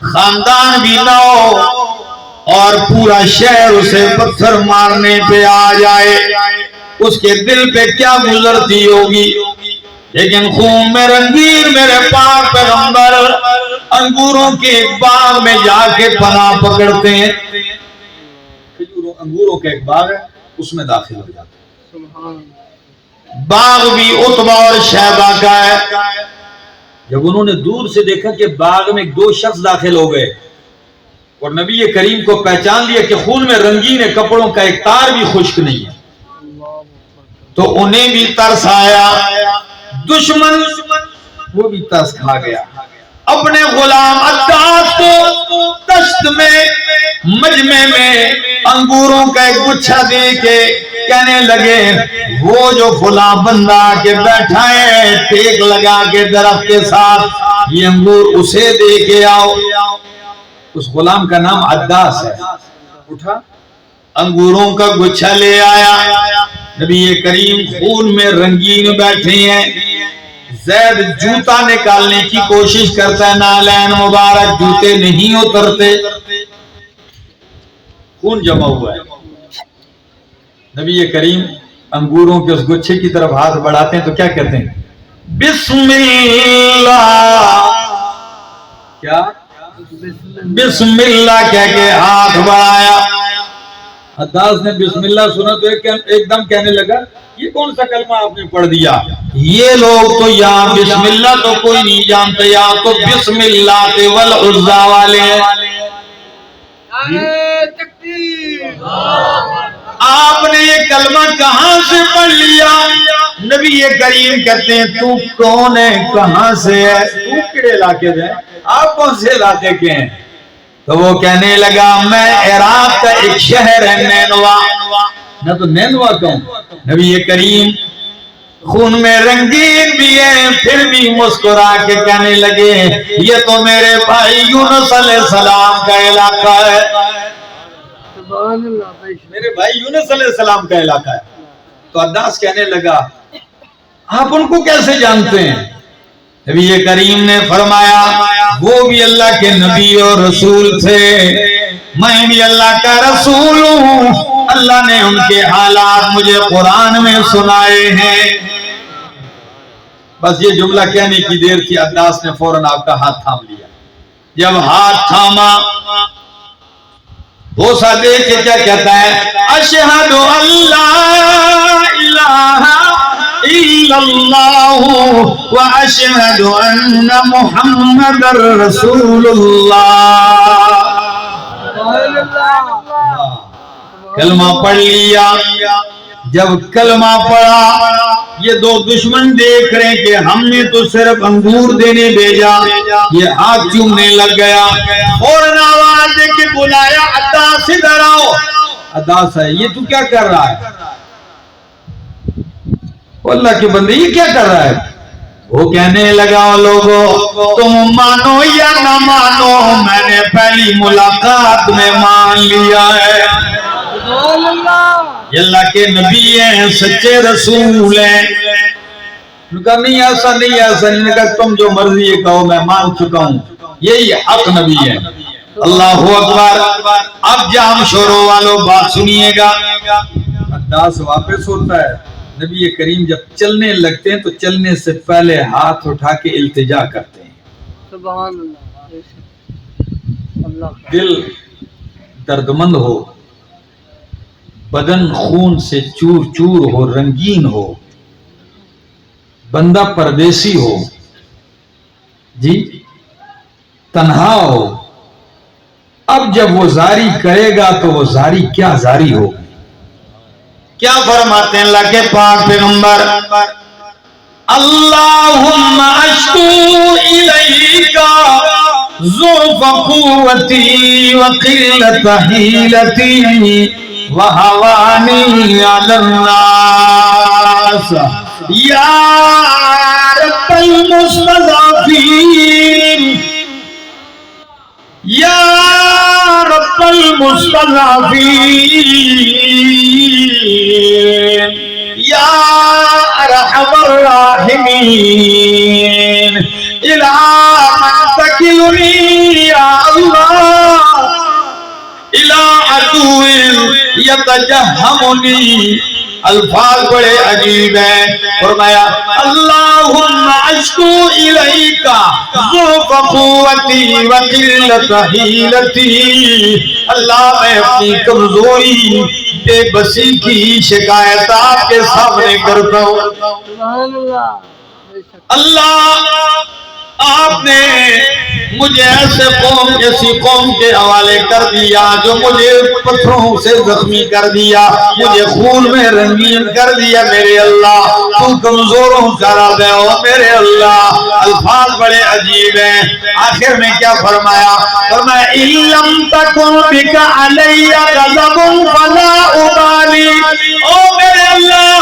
A: خاندان بھی نہ ہو، اور پورا شہر اسے پتھر مارنے پہ آ جائے، اس کے دل پہ کیا گزرتی ہوگی. لیکن خون میں رنگین میرے پاک پیغمبر انگوروں کے ایک باغ میں جا کے پناہ پکڑتے ہیں. انگوروں کا ایک باغ ہے، اس میں داخل ہو جاتے ہیں. باغ بھی عتبہ اور شیبہ کا ہے. جب انہوں نے دور سے دیکھا کہ باغ میں 2 شخص داخل ہو گئے اور نبی کریم کو پہچان لیا کہ خون میں رنگین ہے، کپڑوں کا ایک تار بھی خشک نہیں ہے، تو انہیں بھی ترس آیا. دشمن وہ بھی ترس کھا گیا. اپنے غلام عداس کو دشت میں مجمع میں انگوروں کا ایک گچھا دے کے کہنے لگے وہ جو فلاں بندہ کے بیٹھا ہے ٹیک لگا کے درخت کے ساتھ، یہ انگور اسے دے کے آؤ. اس غلام کا نام عداس ہے. اٹھا انگوروں کا گچھا لے آیا. نبی کریم خون میں رنگین بیٹھے ہیں. زید جوتا نکالنے کی کوشش کرتا ہے، نالین مبارک جوتے نہیں اترتے، خون جمع ہوا ہے. نبی کریم انگوروں کے اس گچھے کی طرف ہاتھ بڑھاتے ہیں تو کیا کہتے ہیں؟ بسم اللہ. کیا؟ بسم اللہ کہہ کے ہاتھ بڑھایا. عداس نے بسم اللہ سنا تو ایک دم کہنے لگا یہ کون سا کلمہ آپ نے پڑھ دیا؟ یہ لوگ تو یہاں بسم اللہ تو کوئی نہیں جانتے، یہاں تو بسم اللہ والعزیٰ والے ہیں. آپ نے یہ کلمہ کہاں سے پڑھ لیا؟ نبی کریم کہتے ہیں تو کون ہے، کہاں سے ہے، تو کڑے علاقے سے، آپ کون سے علاقے کے ہیں؟ تو وہ کہنے لگا میں عراق کا ایک شہر ہے نینوا. نہ تو نینوا کہوں. نبی کریم خون میں رنگین بھی ہے پھر بھی مسکرا کے کہنے لگے یہ تو میرے بھائی یونس علیہ السلام کا علاقہ ہے. میرے بھائی یونس علیہ السلام کا علاقہ ہے. تو عداس کہنے لگا آپ ان کو کیسے جانتے ہیں؟ نبی کریم نے فرمایا وہ بھی اللہ کے نبی اور رسول تھے، میں بھی اللہ کا رسول ہوں. اللہ نے ان کے حالات مجھے قرآن میں سنائے ہیں. بس یہ جملہ کہنے کی دیر تھی، عداس نے فوراً آپ کا ہاتھ تھام لیا. جب ہاتھ تھاما بوسہ دے کے کیا کہتا ہے؟ اشہد ان لا الہ الا اللہ واشہد ان محمد رسول اللہ. کلمہ پڑھ لیا. جب کلمہ پڑھا یہ 2 دشمن دیکھ رہے کہ ہم نے تو صرف انگور دینے بھیجا، یہ ہاتھ چومنے لگ گیا. فوراً آواز دے کے بلایا عداس ادھر آؤ. عداس ہے یہ تو کیا کر رہا ہے؟ اللہ کے بندے یہ کیا کر رہا ہے؟ وہ کہنے لگا لوگو تم مانو یا نہ مانو میں نے پہلی ملاقات میں مان لیا ہے. یہ اللہ کے نبی ہیں، سچے رسول ہیں. کہا نہیں ایسا نہیں ایسا نہیں. کہا تم جو مرضی کہو میں مان چکا ہوں، یہی حق نبی ہے. اللہ اکبر. اب جام شوروں والوں بات سنیے گا. عداس واپس ہوتا ہے. نبی کریم جب چلنے لگتے ہیں تو چلنے سے پہلے ہاتھ اٹھا کے التجا کرتے ہیں. سبحان اللہ. دل دردمند ہو، بدن خون سے چور چور ہو، رنگین ہو، بندہ پردیسی ہو، جی تنہا ہو. اب جب وہ زاری کرے گا تو وہ زاری کیا زاری ہوگی. کیا فرماتے ہیں اللہ کے پاک پیغمبر, اللہم اشکو الیکا ضعف قوتی وقلت حیلتی وہوانی علی الناس یا رب المستضعفین یا رب المستضعفین یا ارحم الراحمین الہ من تکلنی یا اللہ الہ عدو یتجہمنی. الفاظ بڑے عجیب ہیں. فرمایا اللہم اشکو الیکا ضعف قوتی وقلت حیلتی, اللہ میں اپنی کمزوری بے بسی کی شکایت آپ کے سامنے کرتا ہوں. اللہ آپ نے مجھے ایسے ایسی قوم کے حوالے کر دیا جو مجھے پتھروں سے زخمی کر دیا, مجھے خون میں رنگین کر دیا. میرے اللہ تو کمزوروں کا رب ہے او میرے اللہ. الفاظ بڑے عجیب ہیں. آخر میں کیا فرمایا, فرمایا ان لم تکن بک علی غضب فلا ابالی. او میرے اللہ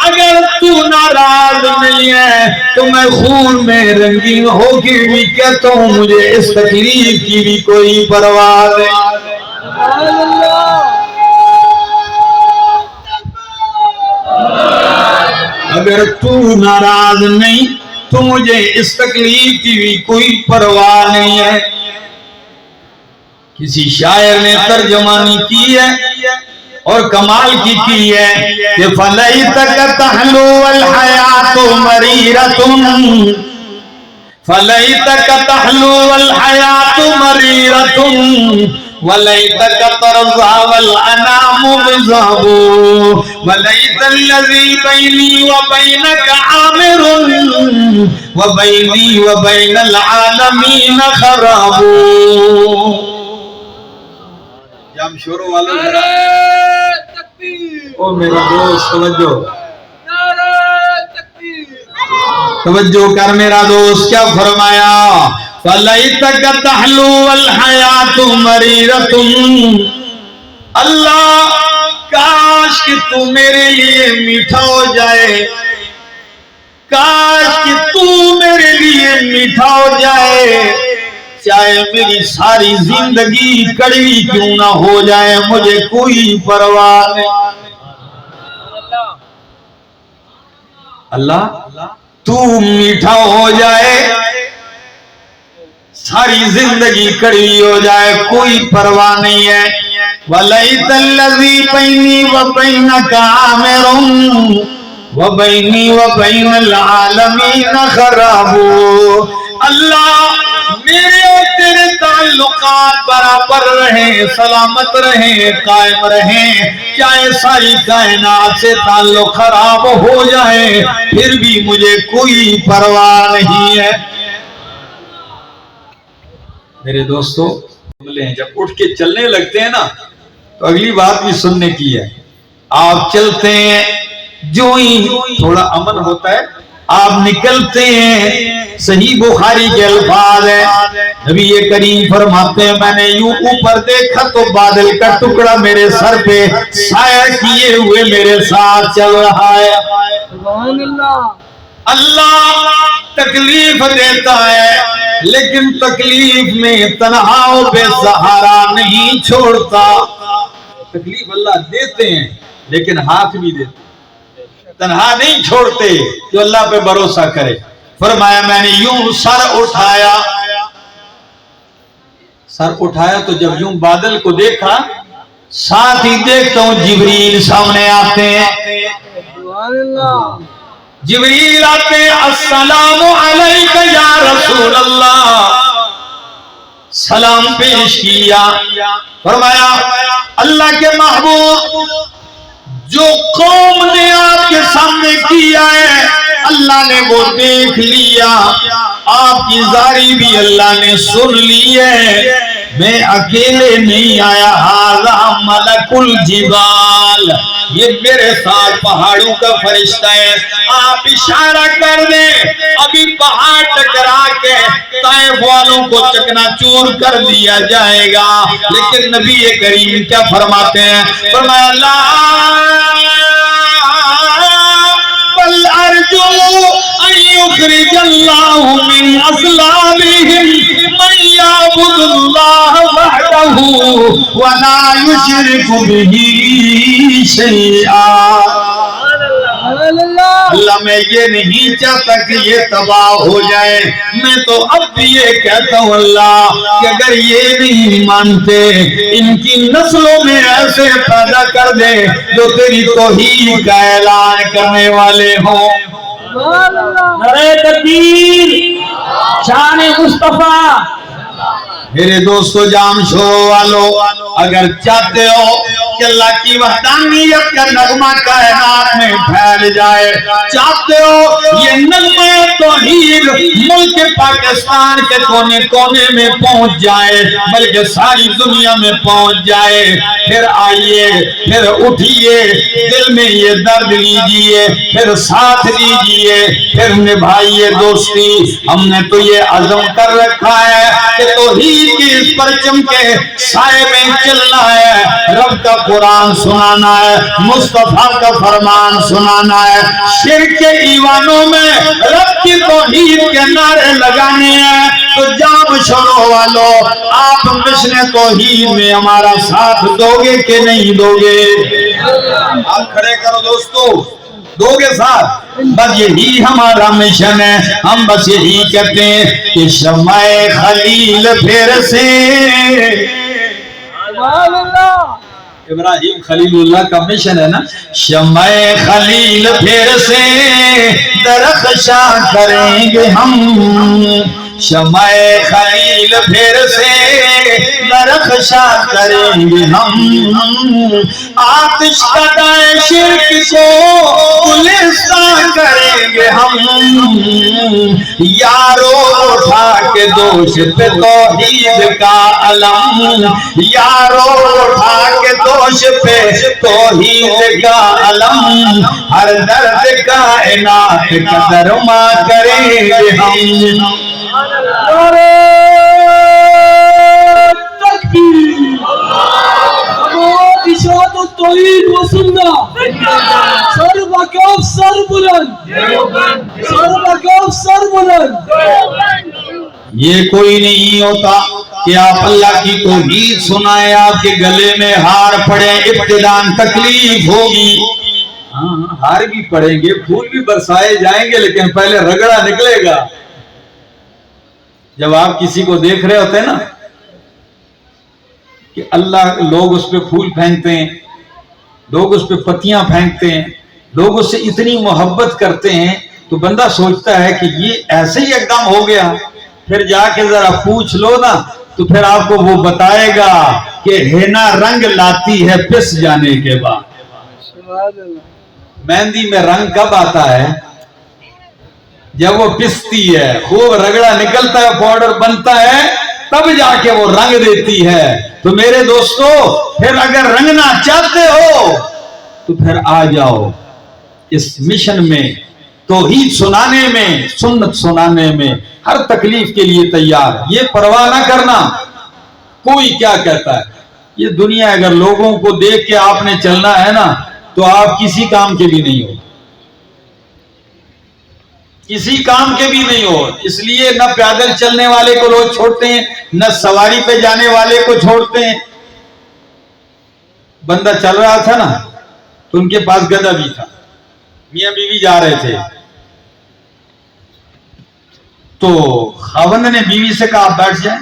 A: اگر تو ناراض نہیں ہے تو میں خون میں رنگین ہو کے بھی کہتا ہوں مجھے اس تکلیف کی بھی کوئی پرواہ نہیں. اگر تو ناراض نہیں تو مجھے اس تکلیف کی بھی کوئی پرواہ نہیں ہے. کسی شاعر نے ترجمانی کی ہے اور کمال کی ہے کہ فَلَيْتَكَ تَحْلُو وَالْحَيَاةُ مَرِيرَةٌ فَلَيْتَكَ تَحْلُو وَالْحَيَاةُ مَرِيرَةٌ وَلَيْتَكَ تَرْضَى وَالْأَنَامُ غِضَابٌ وَلَيْتَ الَّذِي بَيْنِي وَبَيْنَكَ عَامِرٌ وَبَيْنِي وَبَيْنَ الْعَالَمِينَ خَرَابٌ. جام شروع والا او میرا دوست توجہ کر میرا دوست. کیا فرمایا, فَلَيْتَكَ تَحْلُو وَالْحَيَاةُ مَرِيرَةٌ. اللہ کاش کہ تو میرے لیے میٹھا ہو جائے, کاش کہ تو میرے لیے میٹھا ہو جائے, چاہے میری ساری زندگی کڑوی کیوں نہ ہو جائے مجھے کوئی پرواہ نہیں. اللہ تو میٹھا ہو جائے, ساری زندگی کڑوی ہو جائے کوئی پرواہ نہیں ہے. وَلَيْتَ الَّذِي بَيْنِي وَبَيْنَكَ عَامِرٌ وَبَيْنِي وَبَيْنَ الْعَالَمِينَ خَرَابٌ. اللہ میرے اور تیرے تعلقات برابر رہیں, سلامت رہیں, قائم رہیں, چاہے ساری کائنات سے تعلق خراب ہو جائے پھر بھی مجھے کوئی پرواہ نہیں ہے. میرے دوستو جب اٹھ کے چلنے لگتے ہیں نا تو اگلی بات بھی سننے کی ہے. آپ چلتے ہیں جو ہی تھوڑا امن ہوتا ہے آپ نکلتے ہیں. صحیح بخاری کے الفاظ ہیں, نبی کریم فرماتے ہیں میں نے یوں اوپر دیکھا تو بادل کا ٹکڑا میرے سر پہ سایہ کیے ہوئے میرے ساتھ چل رہا ہے. اللہ تکلیف دیتا ہے لیکن تکلیف میں تنہا و بے سہارا نہیں چھوڑتا. تکلیف اللہ دیتے ہیں لیکن ہاتھ بھی دیتے, تنہا نہیں چھوڑتے جو اللہ پہ بھروسہ کرے. فرمایا میں نے یوں سر اٹھایا تو جب یوں بادل کو دیکھا ساتھ ہی دیکھتا ہوں جبریل سامنے آتے ہیں. جبریل آتے ہیں, السلام علیکہ یا رسول اللہ, سلام پیش کیا. فرمایا اللہ کے محبوب جو قوم نے آپ کے سامنے کیا ہے اللہ نے وہ دیکھ لیا, آپ کی زاری بھی اللہ نے سن لی ہے، میں اکیلے نہیں آیا، ھذا ملک الجبال، یہ میرے ساتھ پہاڑوں کا فرشتہ ہے، آپ اشارہ کر دیں، ابھی پہاڑ ٹکرا کے طائف والوں کو چکنا چور کر دیا جائے گا۔ لیکن نبی کریم کیا فرماتے ہیں؟ فرمایا لا بل ارجو ان یخرج اللہ من اصلابہم من یعبد اللہ وحدہ ولا یشرک بہ شیئا۔ اللہ میں یہ نہیں چاہتا کہ یہ تباہ ہو جائے، میں تو اب بھی یہ کہتا ہوں اللہ کہ اگر یہ نہیں مانتے ان کی نسلوں میں ایسے پیدا کر دے جو تیری توحید کا اعلان کرنے والے ہوں۔
B: نعرہ تکبیر، شان مصطفیٰ۔
A: میرے دوستو جام شور والو، اگر چاہتے ہو کہ اللہ کی وحدانیت کا نغمہ کائنات میں پھیل جائے، چاہتے ہو یہ نغمہ توحید ملک پاکستان کے کونے کونے میں پہنچ جائے، بلکہ ساری دنیا میں پہنچ جائے، پھر آئیے، پھر اٹھیے، دل میں یہ درد لیجئے، پھر ساتھ لیجئے، پھر نبھائیے دوستی۔ ہم نے تو یہ عزم کر رکھا ہے کہ توحید کی اس پرچم کے سائے میں چلنا ہے، رب کا قرآن سنانا ہے، مصطفیٰ کا فرمان سنانا ہے، شرک کے ایوانوں میں رب کی توحید کے نعرے لگانے ہیں۔ تو جام شروع والو، آپ مشن توحید میں ہمارا ساتھ دو گے کہ نہیں دو گے؟ آپ کھڑے کرو دوستو، دو گے ساتھ؟ بس یہی ہمارا مشن ہے، ہم بس یہی کہتے ہیں کہ شمع خلیل پھر سے، ابراہیم خلیل اللہ کا مشن ہے نا، شمع خلیل پھر سے درخشاں کریں گے ہم، شمع خلیل پھر سے درخشاں کریں گے ہم، آتش کدائے شرک کو گلستان کریں گے ہم، یارو اٹھا کے دوش پہ توحید کا علم، یارو اٹھا کے دوش پہ توحید کا علم، ہر درد کائنات کا درما کریں گے ہم۔ یہ کوئی نہیں ہوتا کہ آپ اللہ کی توحید سنائیں، آپ کے گلے میں ہار پڑے، ابتداً تکلیف ہوگی، ہار بھی پڑیں گے، پھول بھی برسائے جائیں گے، لیکن پہلے رگڑا نکلے گا۔ جب آپ کسی کو دیکھ رہے ہوتے ہیں نا کہ اللہ، لوگ اس پہ پھول پھینکتے ہیں، لوگ اس پہ پتیاں پھینکتے ہیں، لوگ اس سے اتنی محبت کرتے ہیں، تو بندہ سوچتا ہے کہ یہ ایسے ہی ایک دم ہو گیا۔ پھر جا کے ذرا پوچھ لو نا تو پھر آپ کو وہ بتائے گا کہ ہینا رنگ لاتی ہے پس جانے کے بعد۔ مہندی میں رنگ کب آتا ہے؟ جب وہ پستی ہے، خوب رگڑا نکلتا ہے، پاؤڈر بنتا ہے، تب جا کے وہ رنگ دیتی ہے۔ تو میرے دوستو، پھر اگر رنگنا چاہتے ہو تو پھر آ جاؤ اس مشن میں، توحید سنانے میں، سنت سنانے میں، ہر تکلیف کے لیے تیار۔ یہ پرواہ نہ کرنا کوئی کیا کہتا ہے۔ یہ دنیا اگر لوگوں کو دیکھ کے آپ نے چلنا ہے نا تو آپ کسی کام کے بھی نہیں ہو، کسی کام کے بھی نہیں ہو۔ اس لیے نہ پیدل چلنے والے کو لوگ چھوڑتے ہیں، نہ سواری پہ جانے والے کو چھوڑتے ہیں۔ بندہ چل رہا تھا نا تو ان کے پاس گدھا بھی تھا، میاں بیوی جا رہے تھے، تو خاوند نے بیوی سے کہا آپ بیٹھ جائیں۔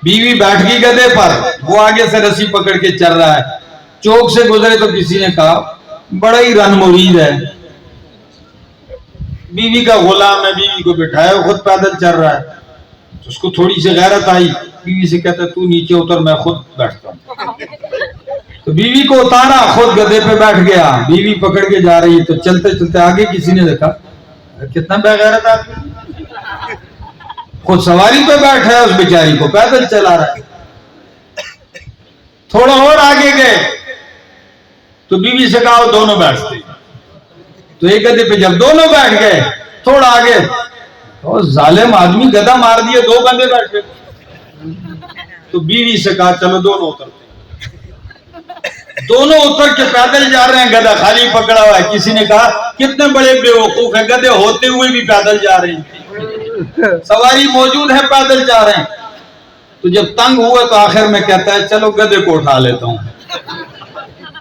A: بیوی بیٹھ گئی گدھے پر، وہ آگے سے رسی پکڑ کے چل رہا ہے۔ چوک سے گزرے تو کسی نے کہا بڑا ہی رن مرید ہے، بیوی کا غلام ہے، بیوی کو بٹھایا، خود پیدل چل رہا ہے۔ تو اس کو تھوڑی سی غیرت آئی، بیوی سے کہتا تو نیچے اتر، میں خود بیٹھتا ہوں۔ تو بیوی کو اتارا، خود گدھے پہ بیٹھ گیا، بیوی پکڑ کے جا رہی ہے۔ تو چلتے چلتے آگے کسی نے دیکھا کتنا بے غیرت آدمی، خود سواری پہ بیٹھا ہے، اس بیچاری کو پیدل چلا رہا ہے۔ تھوڑا اور آگے گئے تو بیوی سے کہا دونوں بیٹھتے، تو ایک گدے پہ جب دونوں بیٹھ گئے، تھوڑا آگے اور ظالم آدمی گدھا مار دیا، دو بندے بیٹھے، تو بیوی سے کہا چلو دونوں اترتے۔ دونوں اتر کے پیدل جا رہے ہیں، گدھا خالی پکڑا ہوا ہے۔ کسی نے کہا کتنے بڑے بے وقوف ہیں، گدھے ہوتے ہوئے بھی پیدل جا رہے ہیں، سواری موجود ہے پیدل جا رہے ہیں۔ تو جب تنگ ہوا تو آخر میں کہتا ہے چلو گدھے کو اٹھا لیتا ہوں،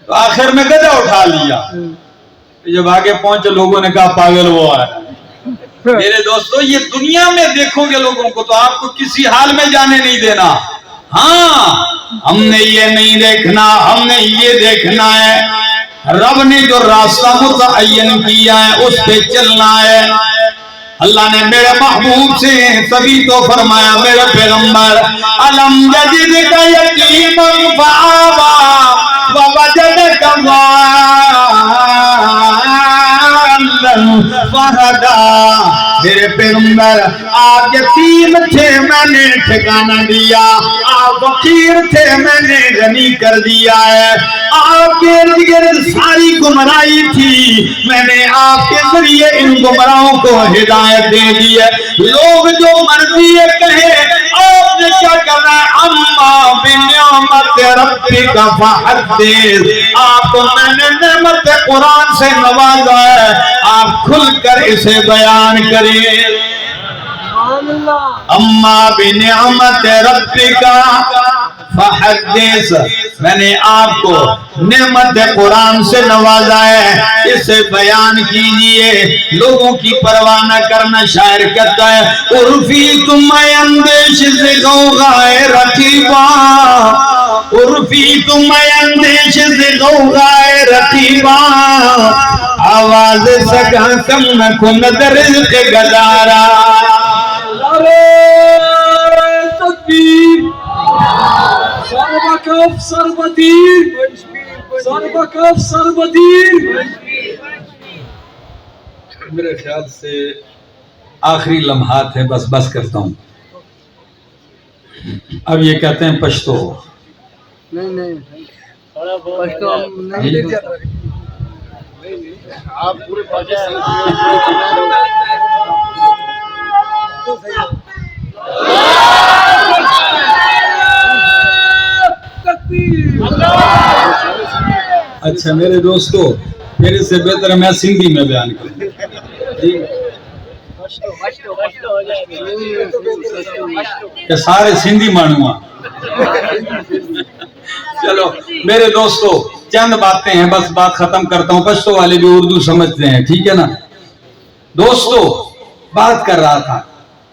A: تو آخر میں گدھا اٹھا لیا۔ جب آگے پہنچے لوگوں نے کہا پاگل وہ ہے۔ میرے دوستو یہ دنیا میں دیکھو گے لوگوں کو تو آپ کو کسی حال میں جانے نہیں دینا۔ ہاں ہم نے یہ نہیں دیکھنا، ہم نے یہ دیکھنا ہے رب نے جو راستہ متعین کیا ہے اس پہ چلنا ہے۔ اللہ نے میرے محبوب سے تبھی تو فرمایا میرے پیغمبر الم یجدک یتیما فآویٰ ووجدک فردا۔ میرے پیغمبر آپ یتیم تھے میں نے ٹھکانہ دیا، آپ فقیر تھے میں نے غنی کر دیا ہے، آپ کے ارد گرد ساری گمراہی تھی میں نے آپ کے ذریعے ان گمراہوں کو ہدایت دے دی ہے۔ لوگ جو مرضی کہیں آپ نے کیا کرنا ہے، اما بنعمت ربک فحدث، آپ کو میں نے نعمت قرآن سے نوازا ہے، آپ کھل کر اسے بیان کریں۔ اما بنعمت ربک فحدث، میں نے آپ کو نعمت قرآن سے نوازا ہے، اسے بیان کیجئے، لوگوں کی پرواہ نہ کرنا۔ شاعر کہتا ہے عرفی تم اندیش سے غوغائے رقیبا، عرفی تم اندیش سے غوغائے رقیبا، آواز سکا کم نہ کن در رزق گزارا۔
C: تکبیر، سربکف سربدیر، سربکف سربدیر۔
A: میرے خیال سے آخری لمحات ہے، بس کرتا ہوں۔ اب یہ کہتے ہیں پشتو،
C: نہیں پشتو ہم نہیں، آپ پورے پاکستان
A: اچھا میرے دوستو میرے سے بہتر ہے میں سندھی میں بیان کروں کہ سارے سندھی مانوا۔ چلو میرے دوستو چند باتیں ہیں، بس بات ختم کرتا ہوں۔ پشتو والے بھی اردو سمجھتے ہیں، ٹھیک ہے نا دوستو؟ بات کر رہا تھا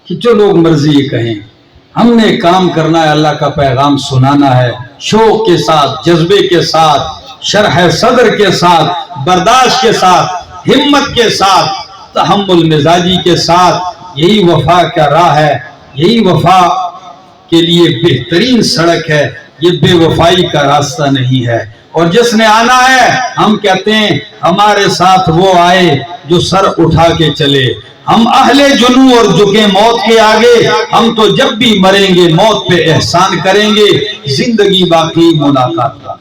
A: کہ جو لوگ مرضی یہ کہیں، ہم نے کام کرنا ہے، اللہ کا پیغام سنانا ہے، شوق کے ساتھ، جذبے کے ساتھ، شرح صدر کے ساتھ، برداشت کے ساتھ، ہمت کے ساتھ، تحمل مزاجی کے ساتھ۔ یہی وفا کا راہ ہے، یہی وفا کے لیے بہترین سڑک ہے، یہ بے وفائی کا راستہ نہیں ہے۔ اور جس نے آنا ہے ہم کہتے ہیں ہمارے ساتھ وہ آئے جو سر اٹھا کے چلے۔ ہم اہل جنو اور جھکے موت کے آگے، ہم تو جب بھی مریں گے موت پہ احسان کریں گے، زندگی باقی ملاقات کا۔